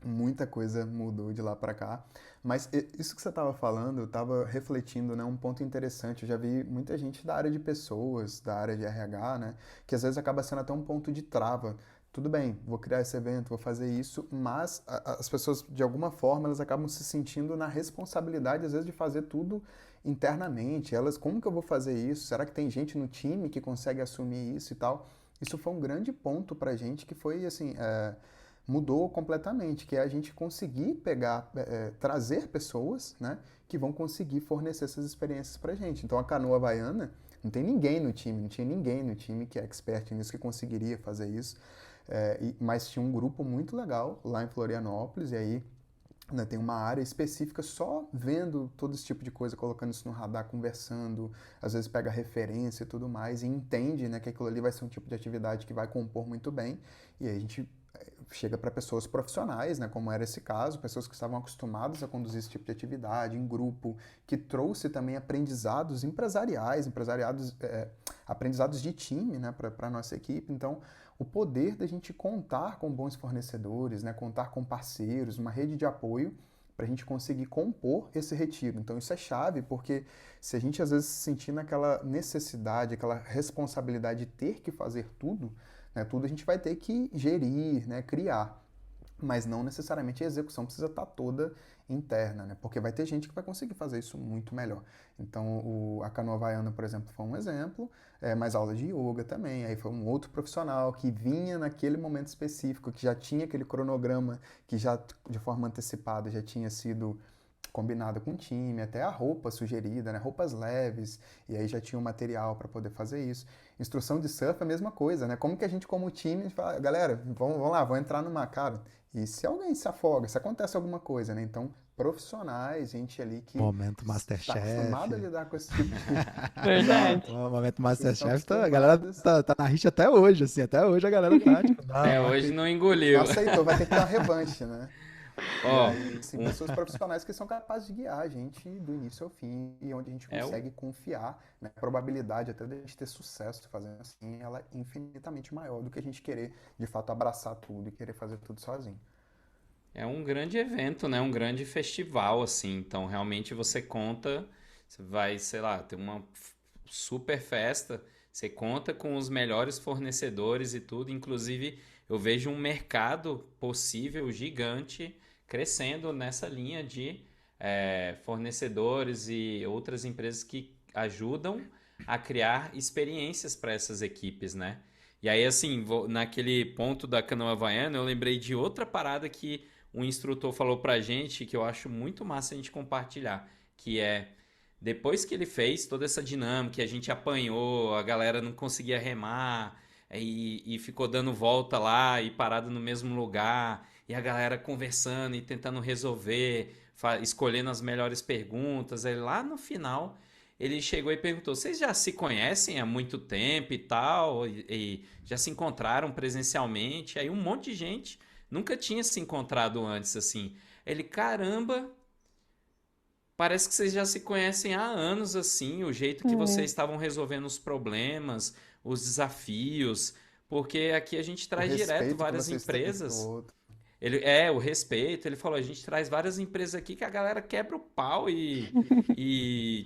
muita coisa mudou de lá para cá. Mas isso que você estava falando, eu estava refletindo, né, um ponto interessante. Eu já vi muita gente da área de pessoas, da área de RH, né, que às vezes acaba sendo até um ponto de trava. Tudo bem, vou criar esse evento, vou fazer isso, mas as pessoas, de alguma forma, elas acabam se sentindo na responsabilidade, às vezes, de fazer tudo internamente. Elas, como que eu vou fazer isso? Será que tem gente no time que consegue assumir isso e tal? Isso foi um grande ponto pra gente que foi, assim, mudou completamente, que é a gente conseguir pegar, trazer pessoas, né, que vão conseguir fornecer essas experiências pra gente. Então a Canoa Havaiana, não tem ninguém no time, não tinha ninguém no time que é expert nisso, que conseguiria fazer isso, mas tinha um grupo muito legal lá em Florianópolis, e aí, né, tem uma área específica só vendo todo esse tipo de coisa, colocando isso no radar, conversando, às vezes pega referência e tudo mais, e entende, né, que aquilo ali vai ser um tipo de atividade que vai compor muito bem, e aí a gente chega para pessoas profissionais, né, como era esse caso, pessoas que estavam acostumadas a conduzir esse tipo de atividade em grupo, que trouxe também aprendizados empresariais, aprendizados de time, né, para a nossa equipe. Então, o poder da gente contar com bons fornecedores, né, contar com parceiros, uma rede de apoio para a gente conseguir compor esse retiro. Então, isso é chave, porque se a gente às vezes se sentir naquela necessidade, aquela responsabilidade de ter que fazer tudo, né, tudo a gente vai ter que gerir, né, criar. mas não necessariamente a execução precisa estar toda interna, né? Porque vai ter gente que vai conseguir fazer isso muito melhor. Então, a Canoa Havaiana, por exemplo, foi um exemplo, mas aula de yoga também. Aí foi um outro profissional que vinha naquele momento específico, que já tinha aquele cronograma, que já de forma antecipada já tinha sido combinado com o time, até a roupa sugerida, né? Roupas leves, e aí já tinha o material para poder fazer isso. Instrução de surf é a mesma coisa, né? Como que a gente, como time, fala, galera, vamos lá, vamos entrar numa cara. E se alguém se afoga, se acontece alguma coisa, né? Então, profissionais, gente ali que Momento está acostumada a Masterchef. lidar com esse tipo de... Verdade. Exato. O momento Vocês estão Masterchef, a galera acostumados. tá na rixa até hoje, assim, até hoje a galera tá, tipo, Até não, hoje não Não engoliu. aceitou, vai ter que ter uma revanche, né? E Ó, aí, sim, um, pessoas profissionais que são capazes de guiar a gente do início ao fim e onde a gente é, consegue confiar, né? A probabilidade até de a gente ter sucesso fazendo assim, ela é infinitamente maior do que a gente querer, de fato, abraçar tudo e querer fazer tudo sozinho. é um grande evento, né? Um grande festival, assim. Então, realmente você conta, você vai, sei lá, ter uma super festa, você conta com os melhores fornecedores e tudo. Inclusive, eu vejo um mercado possível gigante crescendo nessa linha de fornecedores e outras empresas que ajudam a criar experiências para essas equipes, né? E aí, assim, naquele ponto da canoa havaiana, eu lembrei de outra parada que um instrutor falou pra gente que eu acho muito massa a gente compartilhar, que é depois que ele fez toda essa dinâmica, a gente apanhou, a galera não conseguia remar e ficou dando volta lá e parado no mesmo lugar, e a galera conversando e tentando resolver, escolhendo as melhores perguntas. Aí lá no final ele chegou e perguntou: Vocês já se conhecem há muito tempo e tal? E já se encontraram presencialmente? Aí um monte de gente nunca tinha se encontrado antes assim. Ele, caramba, parece que vocês já se conhecem há anos, assim, o jeito que vocês Hum. estavam resolvendo os problemas, os desafios, porque aqui a gente O traz direto respeito que várias vocês têm um pro empresas. outro. O respeito, ele falou, a gente traz várias empresas aqui que a galera quebra o pau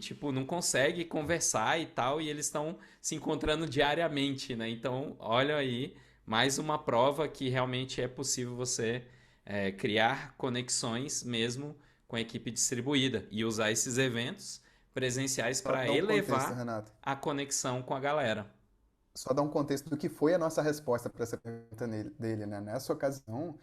tipo, não consegue conversar e tal, e eles estão se encontrando diariamente, né? Então, olha aí, mais uma prova que realmente é possível você criar conexões mesmo com a equipe distribuída e usar esses eventos presenciais Só para dar um contexto, elevar Renato. a conexão com a galera. Só dar um contexto do que foi a nossa resposta para essa pergunta dele, né? Nessa ocasião,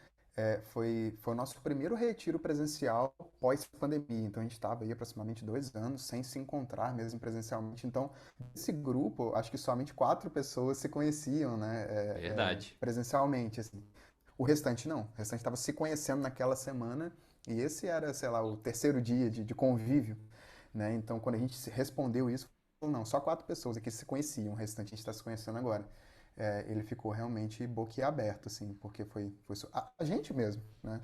foi o nosso primeiro retiro presencial pós-pandemia. Então, a gente estava aí aproximadamente 2 anos sem se encontrar mesmo presencialmente. Então, desse grupo, acho que somente 4 pessoas se conheciam, né? Verdade. Presencialmente, assim. O restante não. O restante estava se conhecendo naquela semana e esse era, sei lá, o terceiro dia de convívio, né? Então, quando a gente respondeu isso, não, só 4 pessoas aqui se conheciam, o restante a gente está se conhecendo agora. Ele ficou realmente boquiaberto, assim, porque a gente mesmo, né?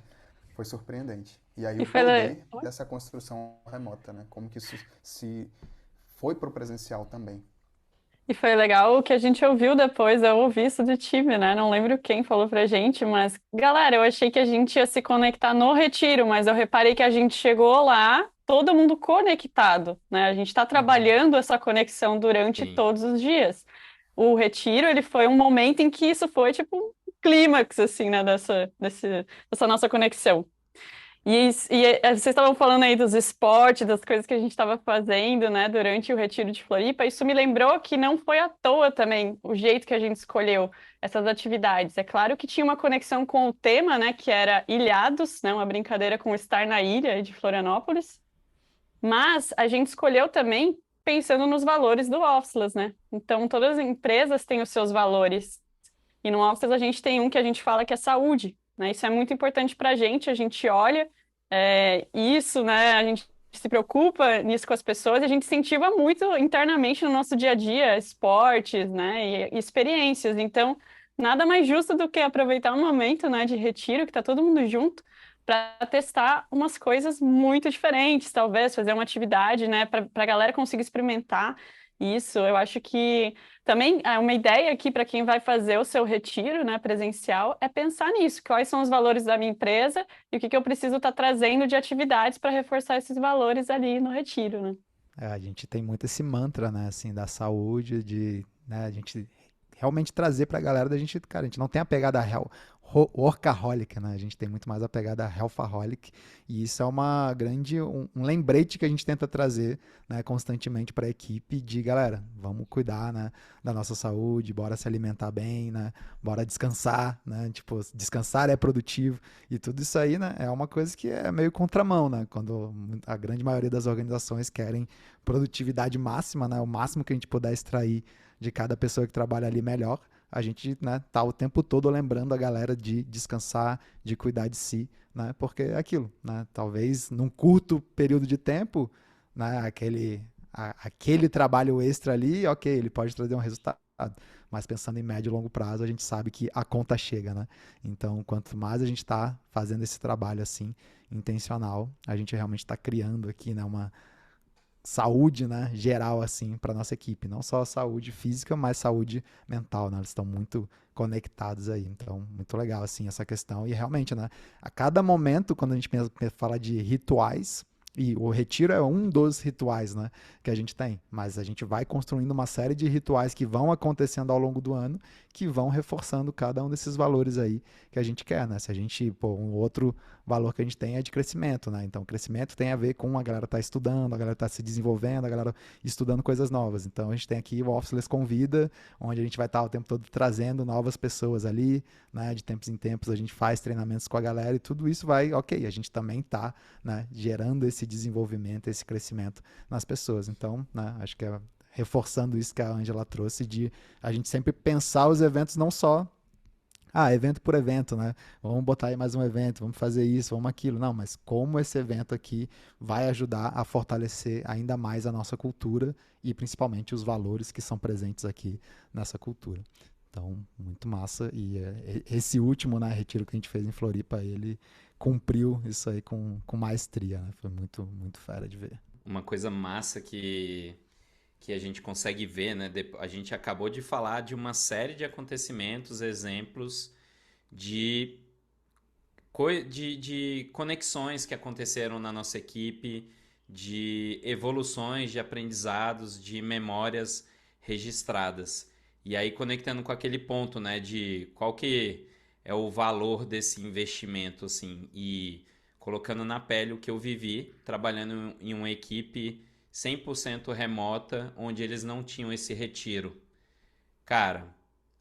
Foi surpreendente. E aí E o foi, poder dessa construção remota, né? Como que isso se foi pro presencial também. e foi legal o que a gente ouviu depois, eu ouvi isso do time, né? Não lembro quem falou pra gente, mas, galera, eu achei que a gente ia se conectar no retiro, mas eu reparei que a gente chegou lá, todo mundo conectado, né? A gente está Uhum. trabalhando essa conexão durante Sim. todos os dias. O retiro, ele foi um momento em que isso foi, tipo, um clímax, assim, né? Dessa nossa conexão. Vocês estavam falando aí dos esportes, das coisas que a gente estava fazendo, né, durante o Retiro de Floripa. Isso me lembrou que não foi à toa também o jeito que a gente escolheu essas atividades. É claro que tinha uma conexão com o tema, né, que era Ilhados, né, uma brincadeira com estar na ilha de Florianópolis. Mas a gente escolheu também pensando nos valores do Officeless, né? Então, todas as empresas têm os seus valores. E no Officeless a gente tem um que a gente fala que é saúde, né? Isso é muito importante para a gente olha isso, né? A gente se preocupa nisso com as pessoas e a gente incentiva muito internamente no nosso dia a dia, esportes, né? E experiências. Então, nada mais justo do que aproveitar um momento, né, de retiro, que está todo mundo junto, para testar umas coisas muito diferentes, talvez fazer uma atividade, né, para a galera conseguir experimentar isso. Eu acho que também uma ideia aqui para quem vai fazer o seu retiro, né, presencial, é pensar nisso, quais são os valores da minha empresa e o que eu preciso estar trazendo de atividades para reforçar esses valores ali no retiro, né? A gente tem muito esse mantra, né, assim, da saúde, né, a gente realmente trazer pra galera da gente, cara, a gente não tem a pegada workaholic, né? A gente tem muito mais a pegada healthaholic, e isso é uma grande, um lembrete que a gente tenta trazer, né, constantemente para a equipe de, galera, vamos cuidar, né, da nossa saúde, bora se alimentar bem, né, bora descansar, né, tipo, descansar é produtivo, e tudo isso aí, né, é uma coisa que é meio contramão, né, quando a grande maioria das organizações querem produtividade máxima, né, o máximo que a gente puder extrair de cada pessoa que trabalha ali melhor, a gente, né, tá o tempo todo lembrando a galera de descansar, de cuidar de si, né, porque é aquilo, né, talvez num curto período de tempo, né, aquele trabalho extra ali, ok, ele pode trazer um resultado, mas pensando em médio e longo prazo, a gente sabe que a conta chega, né, então quanto mais a gente está fazendo esse trabalho assim, intencional, a gente realmente está criando aqui, né, uma saúde, né, geral assim para nossa equipe, não só saúde física, mas saúde mental, né? Eles estão muito conectados aí, então muito legal assim essa questão e realmente, né, a cada momento quando a gente fala de rituais e o retiro é um dos rituais, né, que a gente tem, mas a gente vai construindo uma série de rituais que vão acontecendo ao longo do ano, que vão reforçando cada um desses valores aí que a gente quer, né? Se a gente, pô, um outro valor que a gente tem é de crescimento, né? Então, crescimento tem a ver com a galera estar estudando, a galera estar se desenvolvendo, a galera estudando coisas novas. Então, a gente tem aqui o Officeless Convida, onde a gente vai estar o tempo todo trazendo novas pessoas ali, né? De tempos em tempos a gente faz treinamentos com a galera e tudo isso vai, ok, a gente também está, né, gerando esse desenvolvimento, esse crescimento nas pessoas. Então, né, acho que é reforçando isso que a Ângela trouxe de a gente sempre pensar os eventos não só evento por evento, né? Vamos botar aí mais um evento, vamos fazer isso, vamos aquilo. Não, mas como esse evento aqui vai ajudar a fortalecer ainda mais a nossa cultura e principalmente os valores que são presentes aqui nessa cultura. Então, muito massa. E esse último, né, retiro que a gente fez em Floripa, ele cumpriu isso aí com maestria, né? Foi muito, muito fera de ver. Uma coisa massa que a gente consegue ver, né? A gente acabou de falar de uma série de acontecimentos, exemplos de, de conexões que aconteceram na nossa equipe, de evoluções, de aprendizados, de memórias registradas. E aí conectando com aquele ponto, né, de qual que é o valor desse investimento, assim, e colocando na pele o que eu vivi, trabalhando em uma equipe 100% remota, onde eles não tinham esse retiro. Cara,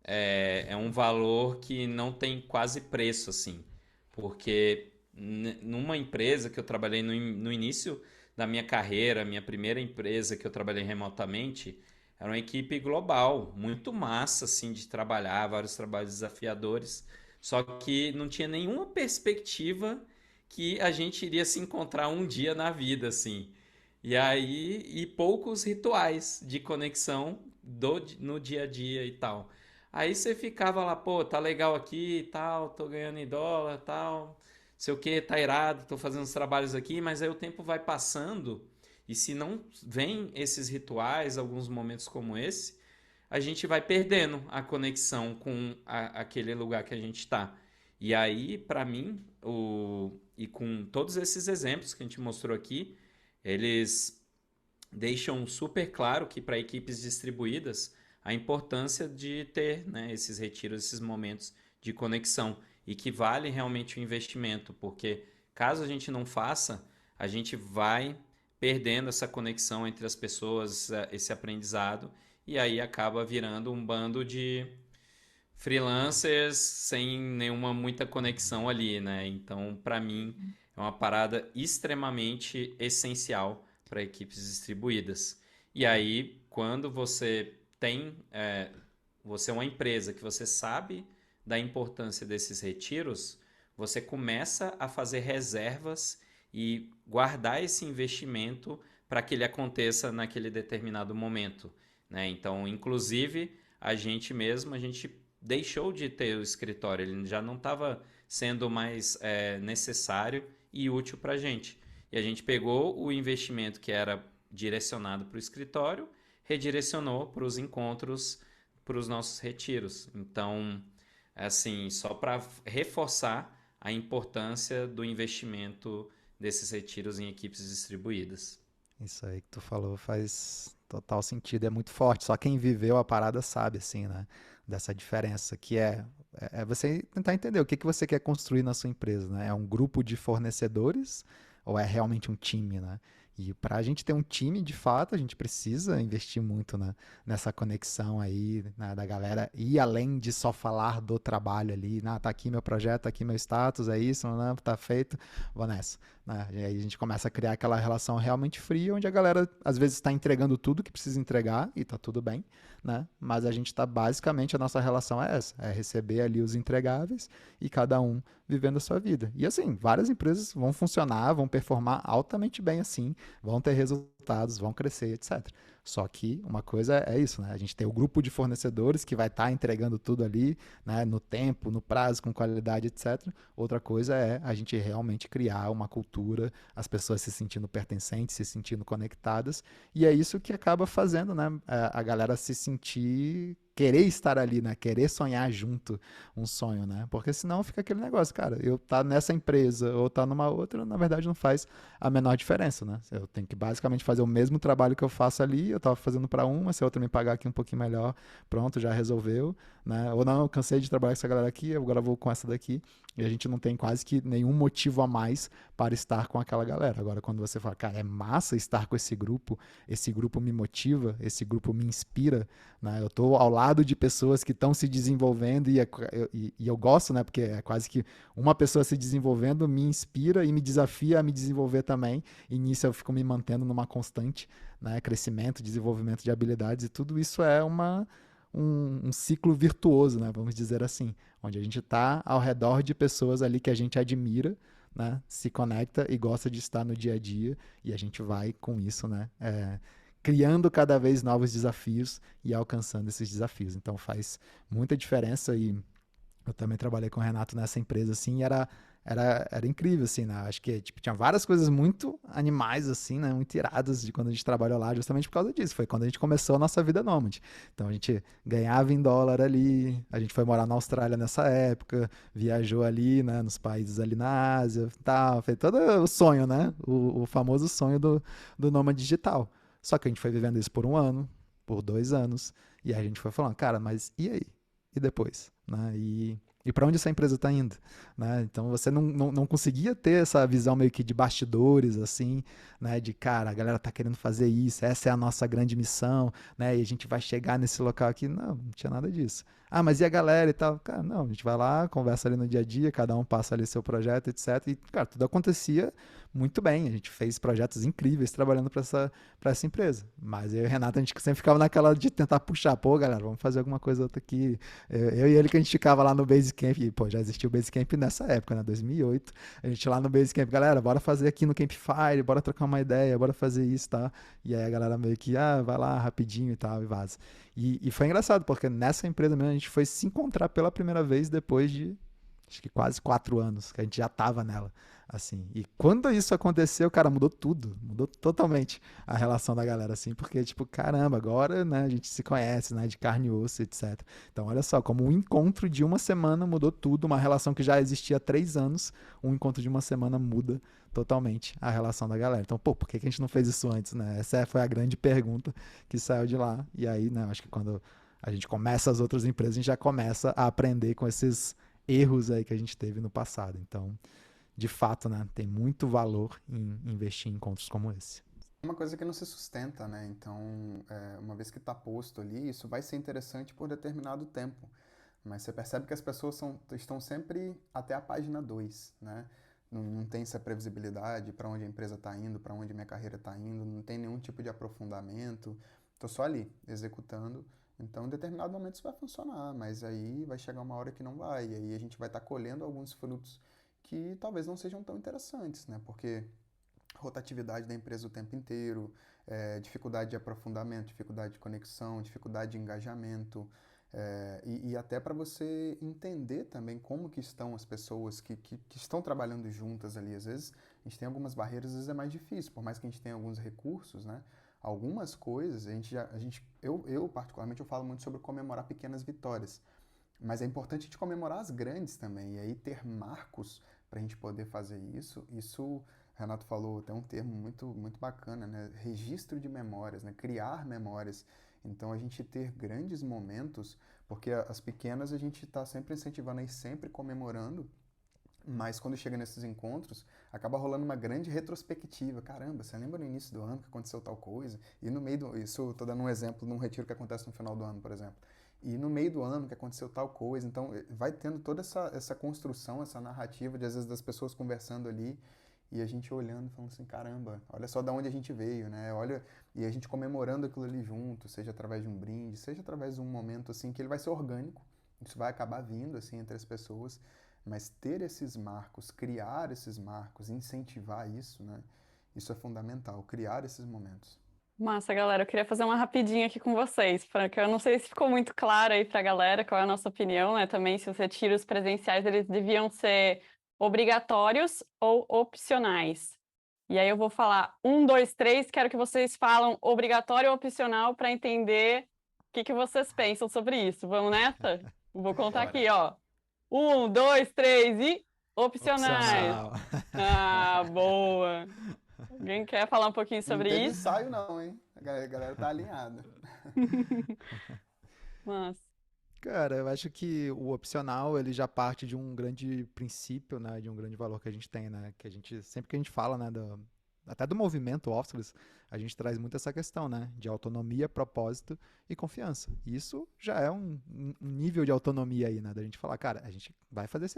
é um valor que não tem quase preço, assim, porque numa empresa que eu trabalhei no início da minha carreira, minha primeira empresa que eu trabalhei remotamente, era uma equipe global, muito massa, assim, de trabalhar, vários trabalhos desafiadores, só que não tinha nenhuma perspectiva que a gente iria se encontrar um dia na vida, assim. E aí, e poucos rituais de conexão no dia a dia e tal. Aí você ficava lá, pô, tá legal aqui e tal, tô ganhando em dólar, tal, sei o que, tá irado, tô fazendo os trabalhos aqui, mas aí o tempo vai passando e se não vem esses rituais, alguns momentos como esse, a gente vai perdendo a conexão com aquele lugar que a gente está. E aí, para mim, e com todos esses exemplos que a gente mostrou aqui, eles deixam super claro que para equipes distribuídas a importância de ter, né, esses retiros, esses momentos de conexão e que vale realmente o investimento, porque caso a gente não faça, a gente vai perdendo essa conexão entre as pessoas, esse aprendizado, e aí acaba virando um bando de freelancers sem nenhuma muita conexão ali, né? Então, para mim, é uma parada extremamente essencial para equipes distribuídas. E aí, quando você tem, você é uma empresa que você sabe da importância desses retiros, você começa a fazer reservas e guardar esse investimento para que ele aconteça naquele determinado momento, né? Então, inclusive, a gente deixou de ter o escritório, ele já não estava sendo mais necessário e útil para a gente. E a gente pegou o investimento que era direcionado para o escritório, redirecionou para os encontros, para os nossos retiros. Então, assim, só para reforçar a importância do investimento desses retiros em equipes distribuídas. Isso aí que tu falou faz total sentido, é muito forte. Só quem viveu a parada sabe, assim, né? Dessa diferença, que é você tentar entender o que que você quer construir na sua empresa, né? É um grupo de fornecedores ou é realmente um time, né? E para a gente ter um time, de fato, a gente precisa investir muito, né, nessa conexão aí, né, da galera ir além de só falar do trabalho ali. Tá aqui meu projeto, tá aqui meu status, é isso, né, tá feito, vou nessa. Né? E aí a gente começa a criar aquela relação realmente fria, onde a galera às vezes está entregando tudo que precisa entregar e tá tudo bem, né? Mas a gente está basicamente, a nossa relação é essa, é receber ali os entregáveis e cada um vivendo a sua vida. E assim, várias empresas vão funcionar, vão performar altamente bem assim, vão ter resultados, vão crescer, etc. Só que uma coisa é isso, né? A gente tem o grupo de fornecedores que vai estar entregando tudo ali, né? No tempo, no prazo, com qualidade, etc. Outra coisa é a gente realmente criar uma cultura, as pessoas se sentindo pertencentes, se sentindo conectadas, e é isso que acaba fazendo, né? A galera se sentir, querer estar ali, né? Querer sonhar junto um sonho, né? Porque senão fica aquele negócio, cara, eu tá nessa empresa ou tá numa outra, na verdade não faz a menor diferença, né? Eu tenho que basicamente fazer o mesmo trabalho que eu faço ali, eu tava fazendo para uma, se a outra me pagar aqui um pouquinho melhor, pronto, já resolveu, né? Ou não, eu cansei de trabalhar com essa galera aqui, agora vou com essa daqui, e a gente não tem quase que nenhum motivo a mais para estar com aquela galera. Agora, quando você fala, cara, é massa estar com esse grupo me motiva, esse grupo me inspira, né? Eu tô ao lado de pessoas que estão se desenvolvendo e eu gosto, né? Porque é quase que uma pessoa se desenvolvendo me inspira e me desafia a me desenvolver também, e nisso eu fico me mantendo numa constante, né, crescimento, desenvolvimento de habilidades, e tudo isso é um ciclo virtuoso, né, vamos dizer assim, onde a gente está ao redor de pessoas ali que a gente admira, né, se conecta e gosta de estar no dia a dia, e a gente vai com isso, né, criando cada vez novos desafios e alcançando esses desafios. Então faz muita diferença, e eu também trabalhei com o Renato nessa empresa, assim, e era incrível, assim, né? Acho que tipo, tinha várias coisas muito animais, assim, né? Muito iradas de quando a gente trabalhou lá, justamente por causa disso. Foi quando a gente começou a nossa vida nômade. Então a gente ganhava em dólar ali, a gente foi morar na Austrália nessa época, viajou ali, né? Nos países ali na Ásia, tal, fez todo o sonho, né? O famoso sonho do nômade digital. Só que a gente foi vivendo isso por um ano, por 2 anos, e aí a gente foi falando, cara, mas e aí? E depois? Né? E para onde essa empresa está indo, né? Então você não conseguia ter essa visão meio que de bastidores, assim, né? De cara, a galera tá querendo fazer isso, essa é a nossa grande missão, né? E a gente vai chegar nesse local aqui. Não tinha nada disso. Ah, mas e a galera e tal? Cara, não, a gente vai lá, conversa ali no dia a dia, cada um passa ali seu projeto, etc. E, cara, tudo acontecia muito bem. A gente fez projetos incríveis trabalhando para essa empresa. Mas eu e o Renato, a gente sempre ficava naquela de tentar puxar, pô, galera, vamos fazer alguma coisa outra aqui. Eu e ele que a gente ficava lá no Basecamp, e pô, já existiu o Basecamp nessa época, né, 2008, a gente lá no Basecamp, galera, bora fazer aqui no Campfire, bora trocar uma ideia, bora fazer isso, tá? E aí a galera meio que, vai lá rapidinho e tal, e vaza. E foi engraçado, porque nessa empresa mesmo a gente foi se encontrar pela primeira vez depois de, acho que quase 4 anos, que a gente já tava nela, assim. E quando isso aconteceu, cara, mudou tudo, mudou totalmente a relação da galera, assim, porque, tipo, caramba, agora, né, a gente se conhece, né, de carne e osso, etc. Então, olha só, como um encontro de uma semana mudou tudo, uma relação que já existia há 3 anos, um encontro de uma semana muda totalmente a relação da galera. Então, pô, por que a gente não fez isso antes, né? Essa foi a grande pergunta que saiu de lá. E aí, né, acho que quando a gente começa as outras empresas, a gente já começa a aprender com esses erros aí que a gente teve no passado. Então, de fato, né, tem muito valor em investir em encontros como esse. Uma coisa que não se sustenta, né? Então, uma vez que está posto ali, isso vai ser interessante por determinado tempo. Mas você percebe que as pessoas estão sempre até a página 2, né? Não tem essa previsibilidade para onde a empresa está indo, para onde minha carreira está indo, não tem nenhum tipo de aprofundamento. Estou só ali, executando. Então, em determinado momento isso vai funcionar, mas aí vai chegar uma hora que não vai. E aí a gente vai estar colhendo alguns frutos que talvez não sejam tão interessantes, né? Porque rotatividade da empresa o tempo inteiro, dificuldade de aprofundamento, dificuldade de conexão, dificuldade de engajamento, e até para você entender também como que estão as pessoas que estão trabalhando juntas ali. Às vezes a gente tem algumas barreiras, às vezes é mais difícil, por mais que a gente tenha alguns recursos, né? Algumas coisas, eu particularmente eu falo muito sobre comemorar pequenas vitórias, mas é importante a gente comemorar as grandes também, e aí ter marcos para a gente poder fazer isso Renato falou, tem um termo muito bacana, né? Registro de memórias, né? Criar memórias. Então, a gente ter grandes momentos, porque as pequenas a gente está sempre incentivando aí, sempre comemorando, mas quando chega nesses encontros, acaba rolando uma grande retrospectiva. Caramba, você lembra no início do ano que aconteceu tal coisa? E no meio do... Isso, estou dando um exemplo de um retiro que acontece no final do ano, por exemplo. E no meio do ano que aconteceu tal coisa. Então, vai tendo toda essa construção, essa narrativa, de às vezes das pessoas conversando ali e a gente olhando, falando assim, caramba, olha só de onde a gente veio, né? Olha, e a gente comemorando aquilo ali junto, seja através de um brinde, seja através de um momento assim que ele vai ser orgânico. Isso vai acabar vindo assim entre as pessoas, mas ter esses marcos, criar esses marcos, incentivar isso, né? Isso é fundamental, criar esses momentos. Massa, galera. Eu queria fazer uma rapidinha aqui com vocês, porque eu não sei se ficou muito claro aí pra galera qual é a nossa opinião, né? Também se os retiros presenciais eles deviam ser obrigatórios ou opcionais. E aí eu vou falar um, dois, três, quero que vocês falam obrigatório ou opcional para entender o que que vocês pensam sobre isso. Vamos nessa? Vou contar aqui, Bora. ó. Um, dois, três e opcionais. Opcional. Opcional. Ah, boa. Alguém quer falar um pouquinho Não sobre teve isso? ensaio não, hein? A galera tá alinhada. Mas, Cara, eu acho que o opcional, ele já parte de um grande princípio, né, de um grande valor que a gente tem, né, que a gente, sempre que a gente fala, né, até do movimento Oculus, a gente traz muito essa questão, né, de autonomia, propósito e confiança. E isso já é um nível de autonomia aí, né, da gente falar, cara, a gente vai fazer esse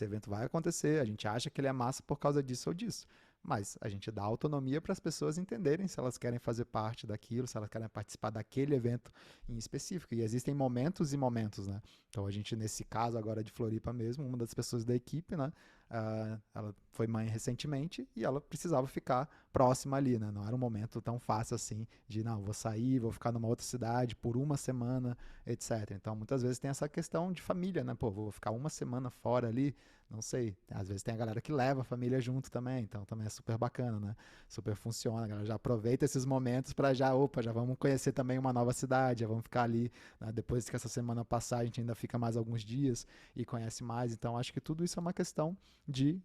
evento vai acontecer, a gente acha que ele é massa por causa disso ou disso. Mas a gente dá autonomia para as pessoas entenderem se elas querem fazer parte daquilo, se elas querem participar daquele evento em específico. E existem momentos e momentos, né? Então a gente, nesse caso agora de Floripa mesmo, uma das pessoas da equipe, né? Ela foi mãe recentemente e ela precisava ficar próxima ali, né? Não era um momento tão fácil assim de, não, vou sair, vou ficar numa outra cidade por uma semana, etc. Então muitas vezes tem essa questão de família, né? Pô, vou ficar uma semana fora ali, não sei. Às vezes tem a galera que leva a família junto também, então também é super bacana, né? Super funciona, a galera já aproveita esses momentos para já, opa, já vamos conhecer também uma nova cidade, já vamos ficar ali, né? Depois que essa semana passar, a gente ainda fica mais alguns dias e conhece mais. Então acho que tudo isso é uma questão de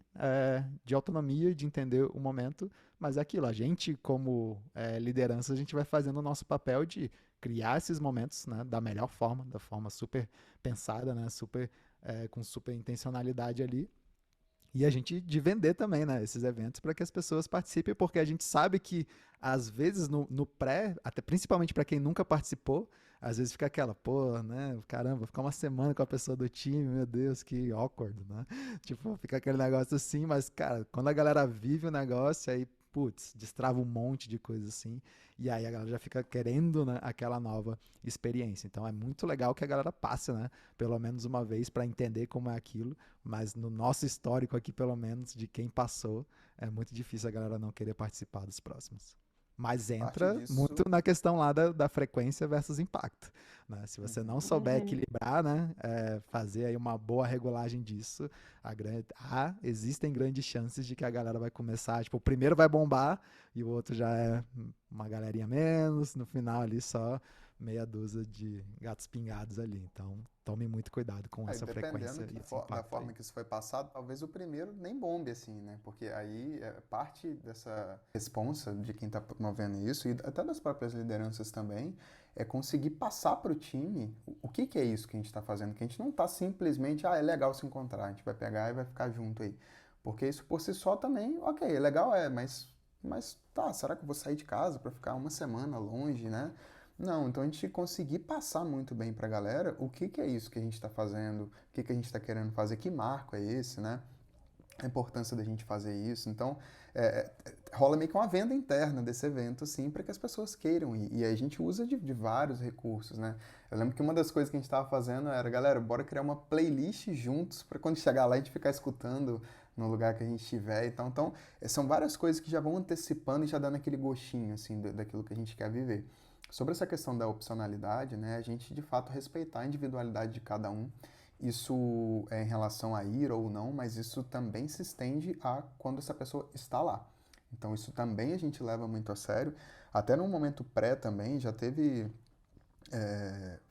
autonomia, de entender o momento, mas é aquilo, a gente como liderança, a gente vai fazendo o nosso papel de criar esses momentos, né, da melhor forma, da forma super pensada, né, com super intencionalidade ali, e a gente de vender também, né, esses eventos para que as pessoas participem, porque a gente sabe que às vezes no pré, até principalmente para quem nunca participou, às vezes fica aquela, pô, né, caramba, vou ficar uma semana com a pessoa do time, meu Deus, que awkward, né? Tipo, fica aquele negócio assim, mas cara, quando a galera vive o negócio, aí putz, destrava um monte de coisa assim, e aí a galera já fica querendo, né, aquela nova experiência. Então é muito legal que a galera passe, né, pelo menos uma vez para entender como é aquilo, mas no nosso histórico aqui, pelo menos, de quem passou, é muito difícil a galera não querer participar dos próximos. Mas Parte entra muito disso. na questão lá da frequência versus impacto, né? Se você não Uhum. souber uhum. equilibrar, né, fazer aí uma boa regulagem disso, existem grandes chances de que a galera vai começar, tipo, o primeiro vai bombar e o outro já é uma galerinha menos, no final ali só meia dúzia de gatos pingados ali. Então, tome muito cuidado com Aí, essa dependendo frequência e esse da impacto aí. forma que isso foi passado, talvez o primeiro nem bombe, assim, né? Porque aí parte dessa responsa de quem está promovendo isso, e até das próprias lideranças também, é conseguir passar para o time o que que é isso que a gente está fazendo, que a gente não está simplesmente, é legal se encontrar, a gente vai pegar e vai ficar junto aí. Porque isso por si só também, ok, é legal, mas tá, será que eu vou sair de casa para ficar uma semana longe, né? Não, então a gente conseguir passar muito bem para a galera o que que é isso que a gente está fazendo, o que que a gente está querendo fazer, que marco é esse, né? A importância da gente fazer isso. Então, rola meio que uma venda interna desse evento, assim, para que as pessoas queiram ir. E aí a gente usa de vários recursos, né? Eu lembro que uma das coisas que a gente estava fazendo era, galera, bora criar uma playlist juntos para quando chegar lá a gente ficar escutando no lugar que a gente estiver. Então, são várias coisas que já vão antecipando e já dando aquele gostinho, assim, daquilo que a gente quer viver. Sobre essa questão da opcionalidade, né, a gente de fato respeitar a individualidade de cada um. Isso é em relação a ir ou não, mas isso também se estende a quando essa pessoa está lá. Então isso também a gente leva muito a sério. Até no momento pré também já teve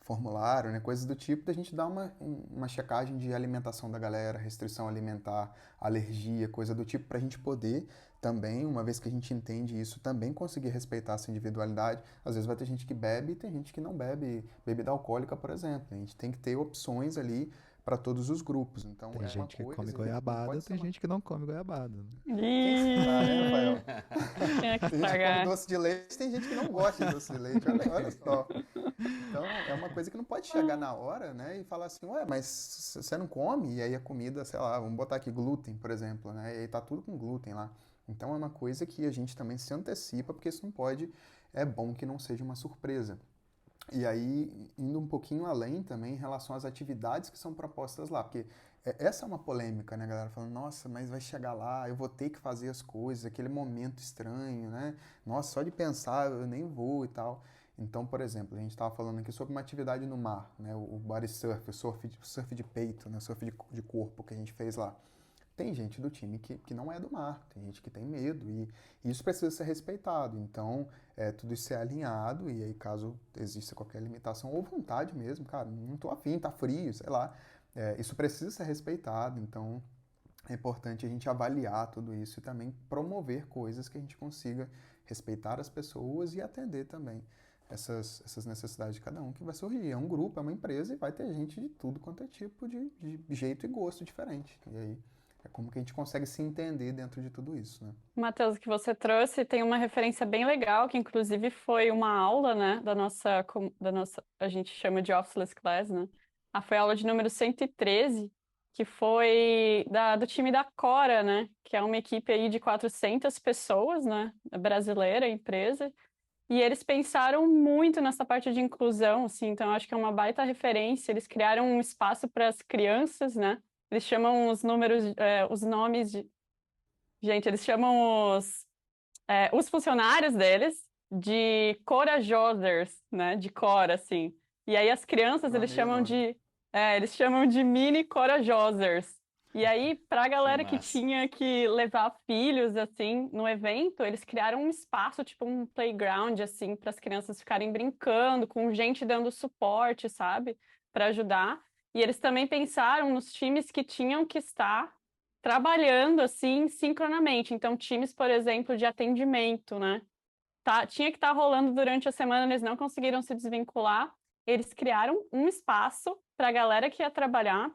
formulário, né, coisas do tipo, da gente dar uma checagem de alimentação da galera, restrição alimentar, alergia, coisa do tipo, para a gente poder também, uma vez que a gente entende isso, também conseguir respeitar essa individualidade. Às vezes vai ter gente que bebe e tem gente que não bebe bebida alcoólica, por exemplo. A gente tem que ter opções ali para todos os grupos. Então, Tem é uma gente que come coisa e não goiabada, pode ser tem uma... gente que não come goiabada, né? Quem será, né, Ih, Rafael? tinha que Tem gente que come pagar. doce de leite, tem gente que não gosta de doce de leite. Olha só. Então, é uma coisa que não pode chegar na hora, né, e falar assim, ué, mas você não come? E aí a comida, sei lá, vamos botar aqui glúten, por exemplo, né, e aí tá tudo com glúten lá. Então é uma coisa que a gente também se antecipa, porque isso não pode, é bom que não seja uma surpresa. E aí, indo um pouquinho além também em relação às atividades que são propostas lá, porque essa é uma polêmica, né, galera? Falando, nossa, mas vai chegar lá, eu vou ter que fazer as coisas, aquele momento estranho, né? Nossa, só de pensar eu nem vou e tal. Então, por exemplo, a gente estava falando aqui sobre uma atividade no mar, né? O body surf, o surf de peito, né? Surf de corpo que a gente fez lá. Tem gente do time que não é do mar, tem gente que tem medo e isso precisa ser respeitado. Então, tudo isso é alinhado e aí caso exista qualquer limitação ou vontade mesmo, cara, não tô afim, tá frio, sei lá, isso precisa ser respeitado. Então, é importante a gente avaliar tudo isso e também promover coisas que a gente consiga respeitar as pessoas e atender também essas necessidades de cada um que vai surgir. É um grupo, é uma empresa e vai ter gente de tudo quanto é tipo de jeito e gosto diferente. E aí é como que a gente consegue se entender dentro de tudo isso, né? Matheus, o que você trouxe tem uma referência bem legal, que inclusive foi uma aula, né, a gente chama de Officeless Class, né? Foi a aula de número 113, que foi do time da Cora, né? Que é uma equipe aí de 400 pessoas, né? Brasileira, empresa. E eles pensaram muito nessa parte de inclusão, assim, então eu acho que é uma baita referência. Eles criaram um espaço para as crianças, né? Eles chamam os nomes de. Gente, eles chamam os funcionários deles de corajosers, né? De cora, assim. E aí as crianças eles Amei o chamam nome. de mini corajosers. E aí, para a Que galera que massa. tinha que levar filhos, assim, no evento, eles criaram um espaço, tipo um playground, assim, para as crianças ficarem brincando, com gente dando suporte, sabe? Para ajudar. E eles também pensaram nos times que tinham que estar trabalhando assim sincronamente. Então, times, por exemplo, de atendimento, né? Tinha que estar rolando durante a semana, eles não conseguiram se desvincular. Eles criaram um espaço para a galera que ia trabalhar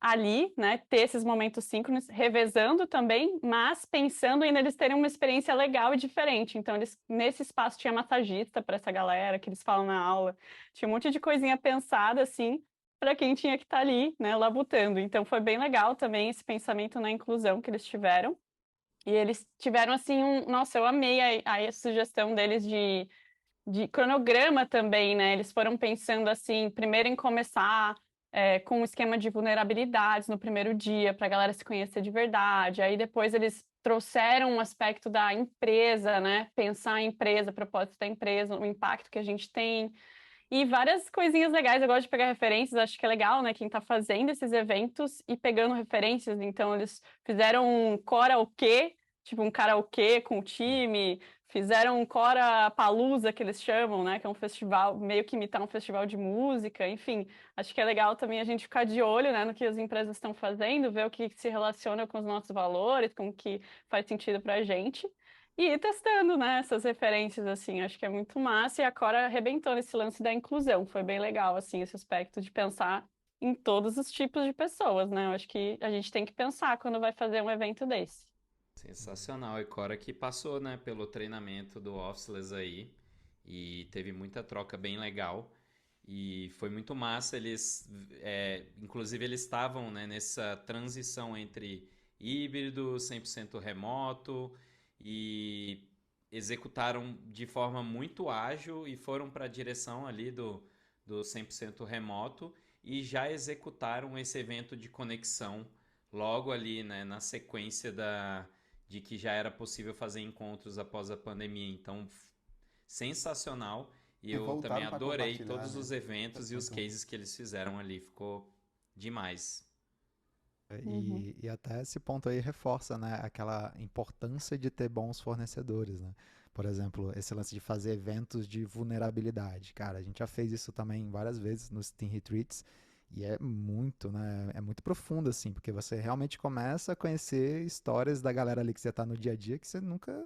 ali, né? Ter esses momentos síncronos, revezando também, mas pensando em eles terem uma experiência legal e diferente. Então, nesse espaço tinha massagista para essa galera que eles falam na aula. Tinha um monte de coisinha pensada assim para quem tinha que estar ali, né, labutando. Então foi bem legal também esse pensamento na inclusão que eles tiveram. E eles tiveram assim nossa, eu amei a sugestão deles de cronograma também, né? Eles foram pensando assim, primeiro em começar com um esquema de vulnerabilidades no primeiro dia, para a galera se conhecer de verdade. Aí depois eles trouxeram um aspecto da empresa, né? Pensar a empresa, propósito da empresa, o impacto que a gente tem. E várias coisinhas legais. Eu gosto de pegar referências, acho que é legal, né? Quem está fazendo esses eventos e pegando referências. Então, eles fizeram um karaokê, tipo um karaokê com o time, fizeram um Cora Palusa, que eles chamam, né? Que é um festival, meio que imitar um festival de música. Enfim, acho que é legal também a gente ficar de olho, né, no que as empresas estão fazendo, ver o que se relaciona com os nossos valores, com o que faz sentido para a gente. E ir testando, né, essas referências, assim, acho que é muito massa. E a Cora arrebentou nesse lance da inclusão. Foi bem legal, assim, esse aspecto de pensar em todos os tipos de pessoas, né? Eu acho que a gente tem que pensar quando vai fazer um evento desse. Sensacional. E Cora que passou, né, pelo treinamento do Officeless aí e teve muita troca bem legal. E foi muito massa. Inclusive, eles estavam, né, nessa transição entre híbrido, 100% remoto e executaram de forma muito ágil e foram para a direção ali do 100% remoto e já executaram esse evento de conexão logo ali, né, na sequência de que já era possível fazer encontros após a pandemia. Então, sensacional. E E eu também voltaram para adorei compartilhar, todos né? os eventos e os Muito bom. cases que eles fizeram ali. Ficou demais. Uhum. E até esse ponto aí reforça, né, aquela importância de ter bons fornecedores, né? Por exemplo, esse lance de fazer eventos de vulnerabilidade. Cara, a gente já fez isso também várias vezes nos Team Retreats E é muito, né? É muito profundo, assim, porque você realmente começa a conhecer histórias da galera ali que você tá no dia a dia que você nunca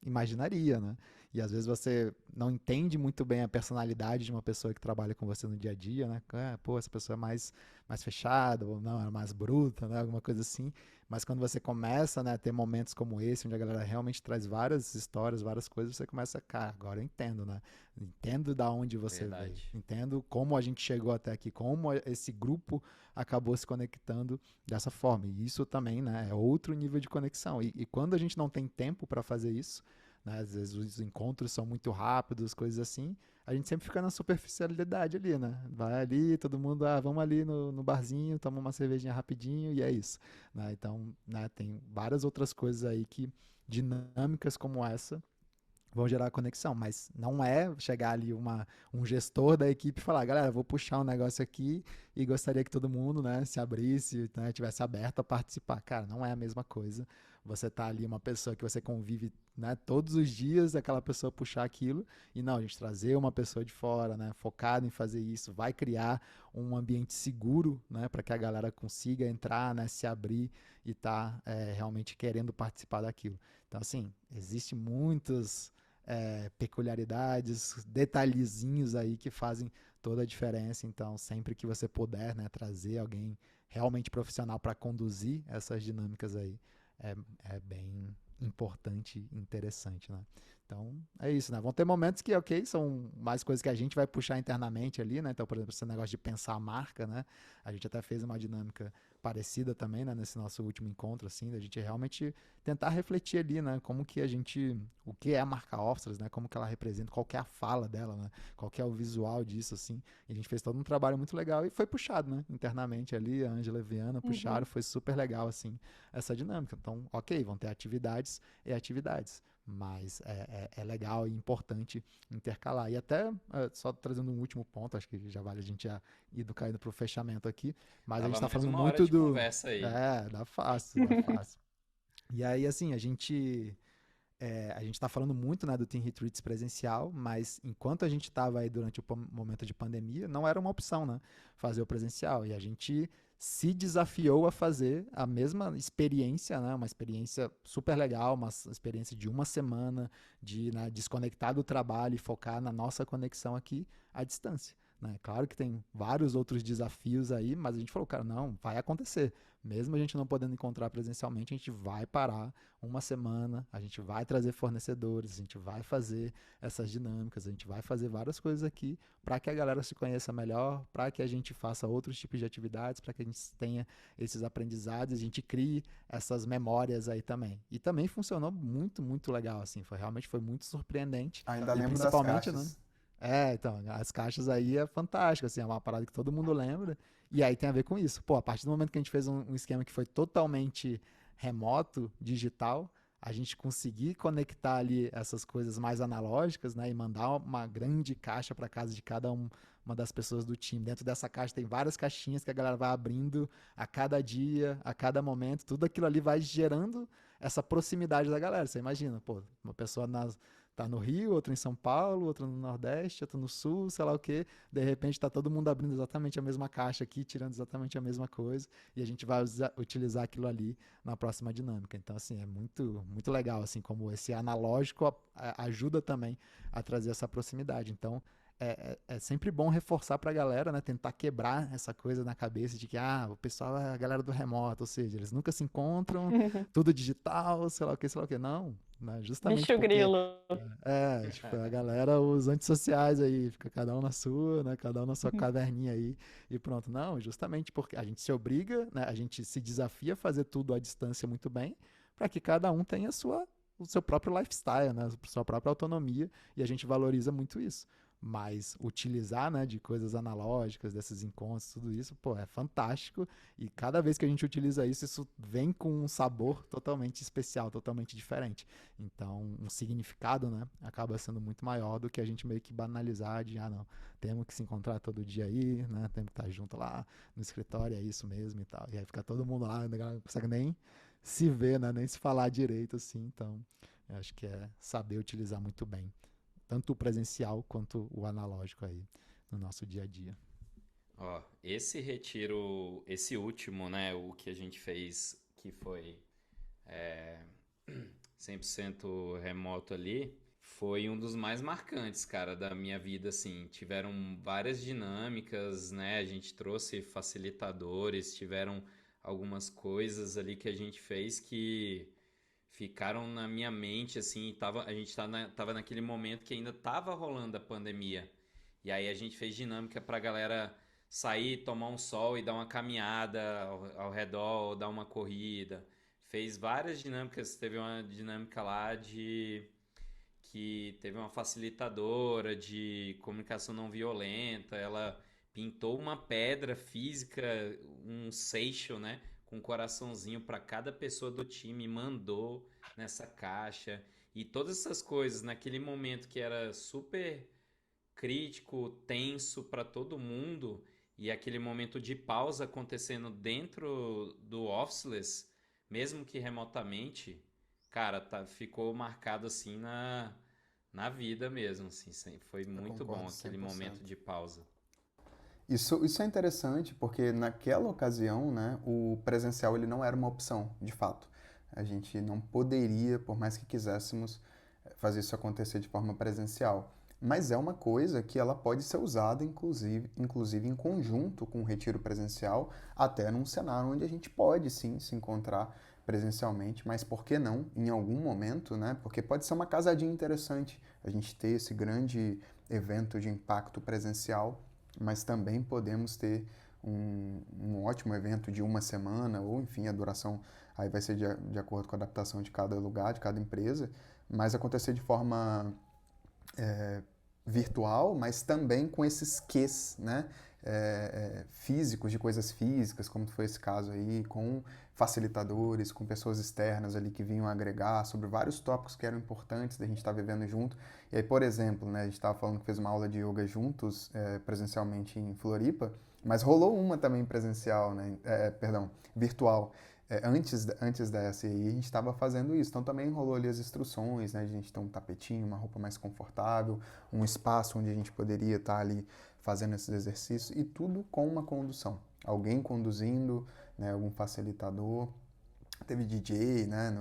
imaginaria, né? E às vezes você não entende muito bem a personalidade de uma pessoa que trabalha com você no dia a dia, né? Pô, essa pessoa é mais fechada, ou não, é mais bruta, né? Alguma coisa assim. Mas quando você começa, né, a ter momentos como esse, onde a galera realmente traz várias histórias, várias coisas, você começa, cara, agora eu entendo, né? Entendo da onde você veio, Verdade. entendo como a gente chegou até aqui, como esse grupo acabou se conectando dessa forma. E isso também, né, é outro nível de conexão. E quando a gente não tem tempo para fazer isso, né, às vezes os encontros são muito rápidos, coisas assim, a gente sempre fica na superficialidade ali, né? Vai ali, todo mundo, vamos ali no barzinho, toma uma cervejinha rapidinho e é isso. Né? Então, né, tem várias outras coisas aí que, dinâmicas como essa, vão gerar conexão, mas não é chegar ali um gestor da equipe e falar, galera, vou puxar um negócio aqui e gostaria que todo mundo, né, se abrisse, né, tivesse aberto a participar. Cara, não é a mesma coisa. Você tá ali uma pessoa que você convive, né, todos os dias, aquela pessoa puxar aquilo e não, a gente trazer uma pessoa de fora, né, focado em fazer isso, vai criar um ambiente seguro, né, para que a galera consiga entrar, né, se abrir e tá realmente querendo participar daquilo. Então, assim, existe muitos peculiaridades, detalhezinhos aí que fazem toda a diferença. Então, sempre que você puder, né, trazer alguém realmente profissional para conduzir essas dinâmicas aí, é, é bem importante e interessante, né? Então, é isso, né? Vão ter momentos que, ok, são mais coisas que a gente vai puxar internamente ali, né? Então, por exemplo, esse negócio de pensar a marca, né? A gente até fez uma dinâmica parecida também, né? Nesse nosso último encontro, assim, da gente realmente tentar refletir ali, né? Como que a gente, o que é a marca Officeless, né? Como que ela representa, qual que é a fala dela, né? Qual que é o visual disso, assim. E a gente fez todo um trabalho muito legal e foi puxado, né? Internamente ali, a Ângela e a Viana puxaram, Uhum. foi super legal, assim, essa dinâmica. Então, ok, vão ter atividades e atividades, mas é legal e importante intercalar. E até, só trazendo um último ponto, acho que já vale a gente já ir caindo para o fechamento aqui, mas a gente Dava está mais falando uma hora muito de do. conversa aí. Dá fácil, dá fácil. E aí, assim, a gente está falando muito, né, do Team Retreats presencial, mas enquanto a gente estava aí durante o momento de pandemia, não era uma opção, né, fazer o presencial. E a gente se desafiou a fazer a mesma experiência, né, uma experiência super legal, uma experiência de uma semana, de, né, desconectar do trabalho e focar na nossa conexão aqui à distância. Né? Claro que tem vários outros desafios aí, mas a gente falou, cara, não, vai acontecer. Mesmo a gente não podendo encontrar presencialmente, a gente vai parar uma semana, a gente vai trazer fornecedores, a gente vai fazer essas dinâmicas, a gente vai fazer várias coisas aqui para que a galera se conheça melhor, para que a gente faça outros tipos de atividades, para que a gente tenha esses aprendizados, a gente crie essas memórias aí também. E também funcionou muito, muito legal, assim, realmente foi muito surpreendente Ainda e lembro das principalmente, né? caixas. Então, as caixas aí é fantástico, assim, é uma parada que todo mundo lembra, e aí tem a ver com isso. Pô, a partir do momento que a gente fez um esquema que foi totalmente remoto, digital, a gente conseguir conectar ali essas coisas mais analógicas, né, e mandar uma grande caixa para casa de cada uma das pessoas do time. Dentro dessa caixa tem várias caixinhas que a galera vai abrindo a cada dia, a cada momento, tudo aquilo ali vai gerando essa proximidade da galera. Você imagina, pô, uma pessoa tá no Rio, outra em São Paulo, outra no Nordeste, outra no Sul, sei lá o quê. De repente tá todo mundo abrindo exatamente a mesma caixa aqui, tirando exatamente a mesma coisa, e a gente vai utilizar aquilo ali na próxima dinâmica. Então, assim, é muito, muito legal, assim, como esse analógico ajuda também a trazer essa proximidade. Então, é sempre bom reforçar para a galera, né? Tentar quebrar essa coisa na cabeça de que o pessoal é a galera do remoto, ou seja, eles nunca se encontram, tudo digital, sei lá o que, sei lá o que. Não, né? Justamente Bicho porque grilo. tipo, a galera, os antissociais aí, fica cada um na sua, né? Cada um na sua caverninha aí e pronto. Não, justamente porque a gente se obriga, né? A gente se desafia a fazer tudo à distância muito bem, para que cada um tenha o seu próprio lifestyle, né? A sua própria autonomia, e a gente valoriza muito isso. Mas utilizar, né, de coisas analógicas, desses encontros, tudo isso, pô, é fantástico. E cada vez que a gente utiliza isso, isso vem com um sabor totalmente especial, totalmente diferente. Então, um significado, né, acaba sendo muito maior do que a gente meio que banalizar de, não, temos que se encontrar todo dia aí, né, temos que estar junto lá no escritório, é isso mesmo e tal. E aí fica todo mundo lá, não consegue nem se ver, né, nem se falar direito, assim. Então, eu acho que é saber utilizar muito bem tanto o presencial quanto o analógico aí no nosso dia a dia. Ó, esse retiro, esse último, né, o que a gente fez, que foi é, 100% remoto ali, foi um dos mais marcantes, cara, da minha vida, assim. Tiveram várias dinâmicas, né? A gente trouxe facilitadores, tiveram algumas coisas ali que a gente fez que ficaram na minha mente, assim, a gente tava naquele momento que ainda tava rolando a pandemia. E aí a gente fez dinâmica pra galera sair, tomar um sol e dar uma caminhada ao redor, ou dar uma corrida. Fez várias dinâmicas, teve uma dinâmica lá de que teve uma facilitadora de comunicação não violenta, ela pintou uma pedra física, um seixo, né, com um coraçãozinho para cada pessoa do time, mandou nessa caixa. E todas essas coisas naquele momento que era super crítico, tenso para todo mundo, e aquele momento de pausa acontecendo dentro do Officeless, mesmo que remotamente, cara, ficou marcado assim na vida mesmo, assim, foi Eu muito bom concordo aquele 100%. momento de pausa. Isso é interessante porque naquela ocasião, né, o presencial ele não era uma opção, de fato. A gente não poderia, por mais que quiséssemos, fazer isso acontecer de forma presencial. Mas é uma coisa que ela pode ser usada, inclusive em conjunto com o retiro presencial, até num cenário onde a gente pode sim se encontrar presencialmente, mas por que não em algum momento, né? Porque pode ser uma casadinha interessante a gente ter esse grande evento de impacto presencial, mas também podemos ter um ótimo evento de uma semana, ou enfim, a duração aí vai ser de acordo com a adaptação de cada lugar, de cada empresa, mas acontecer de forma virtual, mas também com esses ques, né? Físicos, de coisas físicas, como foi esse caso aí, com facilitadores, com pessoas externas ali que vinham agregar sobre vários tópicos que eram importantes da gente estar vivendo junto. E aí, por exemplo, né, a gente estava falando que fez uma aula de yoga juntos, presencialmente em Floripa, mas rolou uma também presencial, né? Perdão, virtual. Antes dessa, e aí a gente estava fazendo isso. Então também rolou ali as instruções, né? De a gente ter um tapetinho, uma roupa mais confortável, um espaço onde a gente poderia estar ali fazendo esses exercícios e tudo com uma condução. Alguém conduzindo, né? Algum facilitador. Teve DJ, né?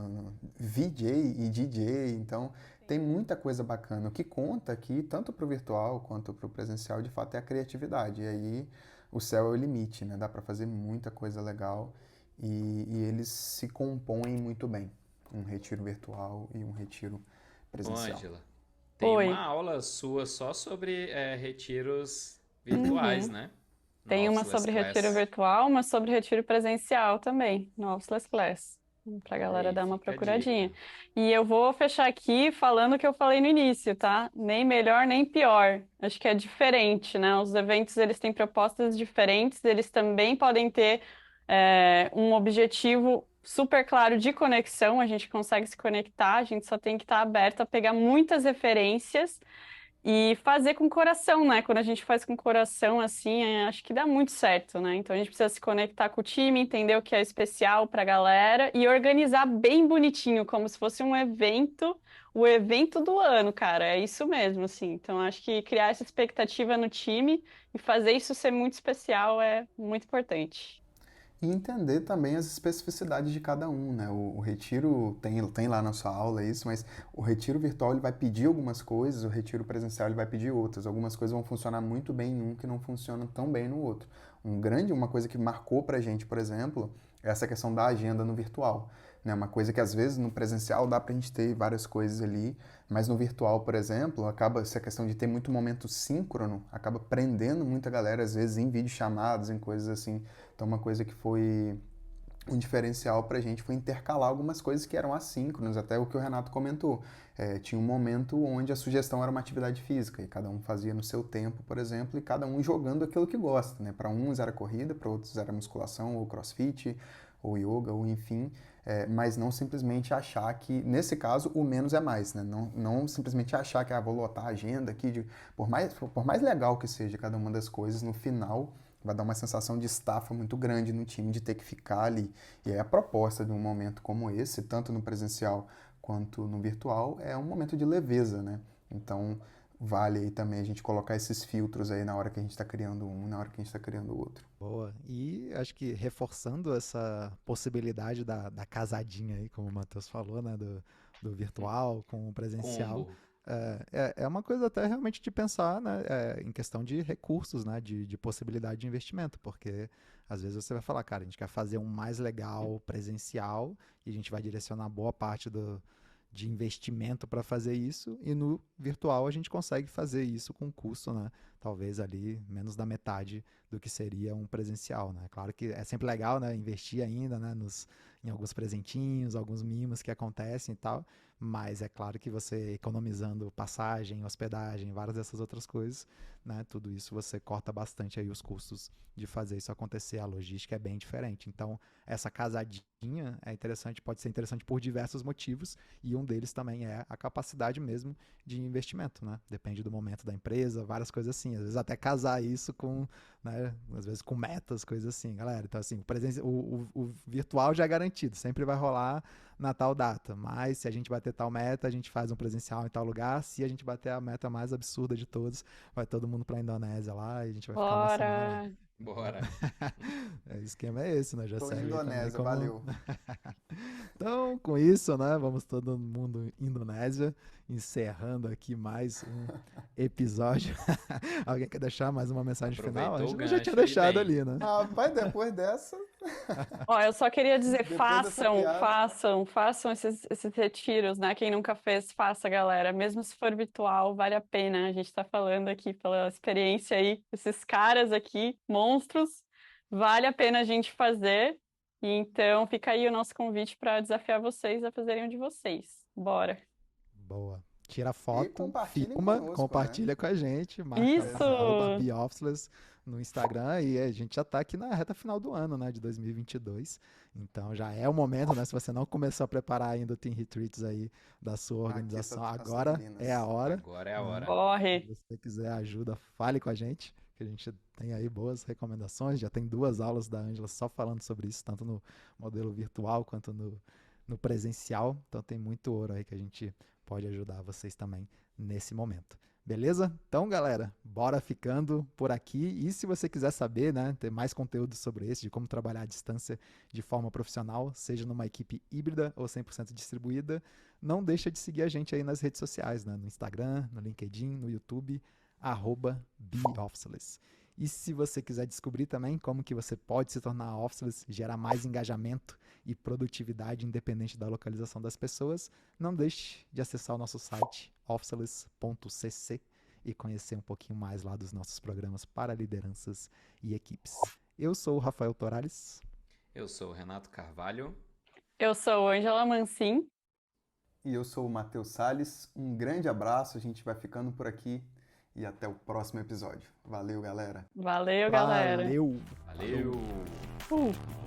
VJ e DJ, então tem muita coisa bacana. O que conta aqui, tanto para o virtual quanto para o presencial, de fato, é a criatividade. E aí o céu é o limite, né? Dá para fazer muita coisa legal e eles se compõem muito bem. Um retiro virtual e um retiro Ô, presencial. Ângela, tem uma Oi. aula sua só sobre retiros virtuais, Uhum. né? No Tem uma Officeless sobre retiro Class. virtual, uma sobre retiro presencial também, no Officeless Class, para a galera Aí, dar uma fica a procuradinha. dica. E eu vou fechar aqui falando o que eu falei no início, tá? Nem melhor, nem pior. Acho que é diferente, né? Os eventos, eles têm propostas diferentes, eles também podem ter um objetivo super claro de conexão, a gente consegue se conectar, a gente só tem que estar aberto a pegar muitas referências e fazer com coração, né? Quando a gente faz com coração, assim, acho que dá muito certo, né? Então a gente precisa se conectar com o time, entender o que é especial para a galera e organizar bem bonitinho, como se fosse um evento, o evento do ano, cara. É isso mesmo, assim. Então acho que criar essa expectativa no time e fazer isso ser muito especial é muito importante. E entender também as especificidades de cada um, né? O retiro tem lá na sua aula isso, mas o retiro virtual ele vai pedir algumas coisas, o retiro presencial ele vai pedir outras. Algumas coisas vão funcionar muito bem em um que não funcionam tão bem no outro. Uma coisa que marcou pra gente, por exemplo, é essa questão da agenda no virtual, né? Uma coisa que às vezes no presencial dá pra gente ter várias coisas ali, mas no virtual, por exemplo, acaba essa questão de ter muito momento síncrono, acaba prendendo muita galera às vezes em videochamadas, em coisas assim. Então, uma coisa que foi um diferencial para a gente foi intercalar algumas coisas que eram assíncronas, até o que o Renato comentou. Tinha um momento onde a sugestão era uma atividade física, e cada um fazia no seu tempo, por exemplo, e cada um jogando aquilo que gosta. Né? Para uns era corrida, para outros era musculação, ou crossfit, ou yoga, ou enfim, mas não simplesmente achar que, nesse caso, o menos é mais. Né? Não simplesmente achar que vou lotar a agenda aqui, por mais legal que seja cada uma das coisas, no final vai dar uma sensação de estafa muito grande no time, de ter que ficar ali. E aí a proposta de um momento como esse, tanto no presencial quanto no virtual, é um momento de leveza, né? Então, vale aí também a gente colocar esses filtros aí na hora que a gente está criando um, na hora que a gente está criando o outro. Boa. E acho que reforçando essa possibilidade da casadinha aí, como o Matheus falou, né? Do virtual com o presencial. Combo. É uma coisa até realmente de pensar, né, em questão de recursos, né, de possibilidade de investimento, porque às vezes você vai falar, cara, a gente quer fazer um mais legal presencial e a gente vai direcionar boa parte de investimento para fazer isso, e no virtual a gente consegue fazer isso com custo, né, talvez ali menos da metade do que seria um presencial, né. Claro que é sempre legal, né, investir ainda, né, em alguns presentinhos, alguns mimos que acontecem e tal, mas é claro que você economizando passagem, hospedagem, várias dessas outras coisas, né? Tudo isso você corta bastante aí os custos de fazer isso acontecer. A logística é bem diferente. Então, essa casadinha é interessante, pode ser interessante por diversos motivos, e um deles também é a capacidade mesmo de investimento, né? Depende do momento da empresa, várias coisas assim. Às vezes até casar isso com, né? Às vezes com metas, coisas assim, galera. Então, assim, o virtual já é garantido, sempre vai rolar na tal data, mas se a gente bater tal meta, a gente faz um presencial em tal lugar. Se a gente bater a meta mais absurda de todos, vai todo mundo pra Indonésia lá e a gente vai ficar uma semana lá. Bora! Bora. O esquema é esse, né? Já Tô serve aí também Indonésia, como... valeu. Então, com isso, né? Vamos todo mundo Indonésia, encerrando aqui mais um episódio. Alguém quer deixar mais uma mensagem final? A Aproveitou o gente já tinha gancho e deixado bem. ali, né? Rapaz, depois dessa, Ó, eu só queria dizer, depois dessa piada. façam esses retiros, né? Quem nunca fez, faça, galera. Mesmo se for virtual, vale a pena. A gente tá falando aqui pela experiência aí, esses caras aqui, monstros, vale a pena a gente fazer. E então fica aí o nosso convite para desafiar vocês a fazerem um de vocês. Bora. Boa. Tira E foto, compartilhem filma, conosco, né? compartilha com a gente, marca lá, Isso! @beofficeless no Instagram, e a gente já tá aqui na reta final do ano, né, de 2022. Então já é o momento, né, se você não começou a preparar ainda o Team Retreats aí da sua Aqui organização, as agora meninas. é a hora, Agora é a né? hora. Corre! Se você quiser ajuda, fale com a gente, que a gente tem aí boas recomendações. Já tem 2 aulas da Ângela só falando sobre isso, tanto no modelo virtual quanto no presencial. Então tem muito ouro aí que a gente pode ajudar vocês também nesse momento. Beleza? Então, galera, bora ficando por aqui. E se você quiser saber, né, ter mais conteúdo sobre esse, de como trabalhar à distância de forma profissional, seja numa equipe híbrida ou 100% distribuída, não deixa de seguir a gente aí nas redes sociais, né, no Instagram, no LinkedIn, no YouTube, @beofficeless. E se você quiser descobrir também como que você pode se tornar officeless, gerar mais engajamento e produtividade independente da localização das pessoas, não deixe de acessar o nosso site officeless.cc e conhecer um pouquinho mais lá dos nossos programas para lideranças e equipes. Eu sou o Rafael Torales. Eu sou o Renato Carvalho. Eu sou Ângela Mancin. E eu sou o Matheus Salles. Um grande abraço, a gente vai ficando por aqui e até o próximo episódio. Valeu, galera. Valeu, galera. Valeu! Valeu! Uh.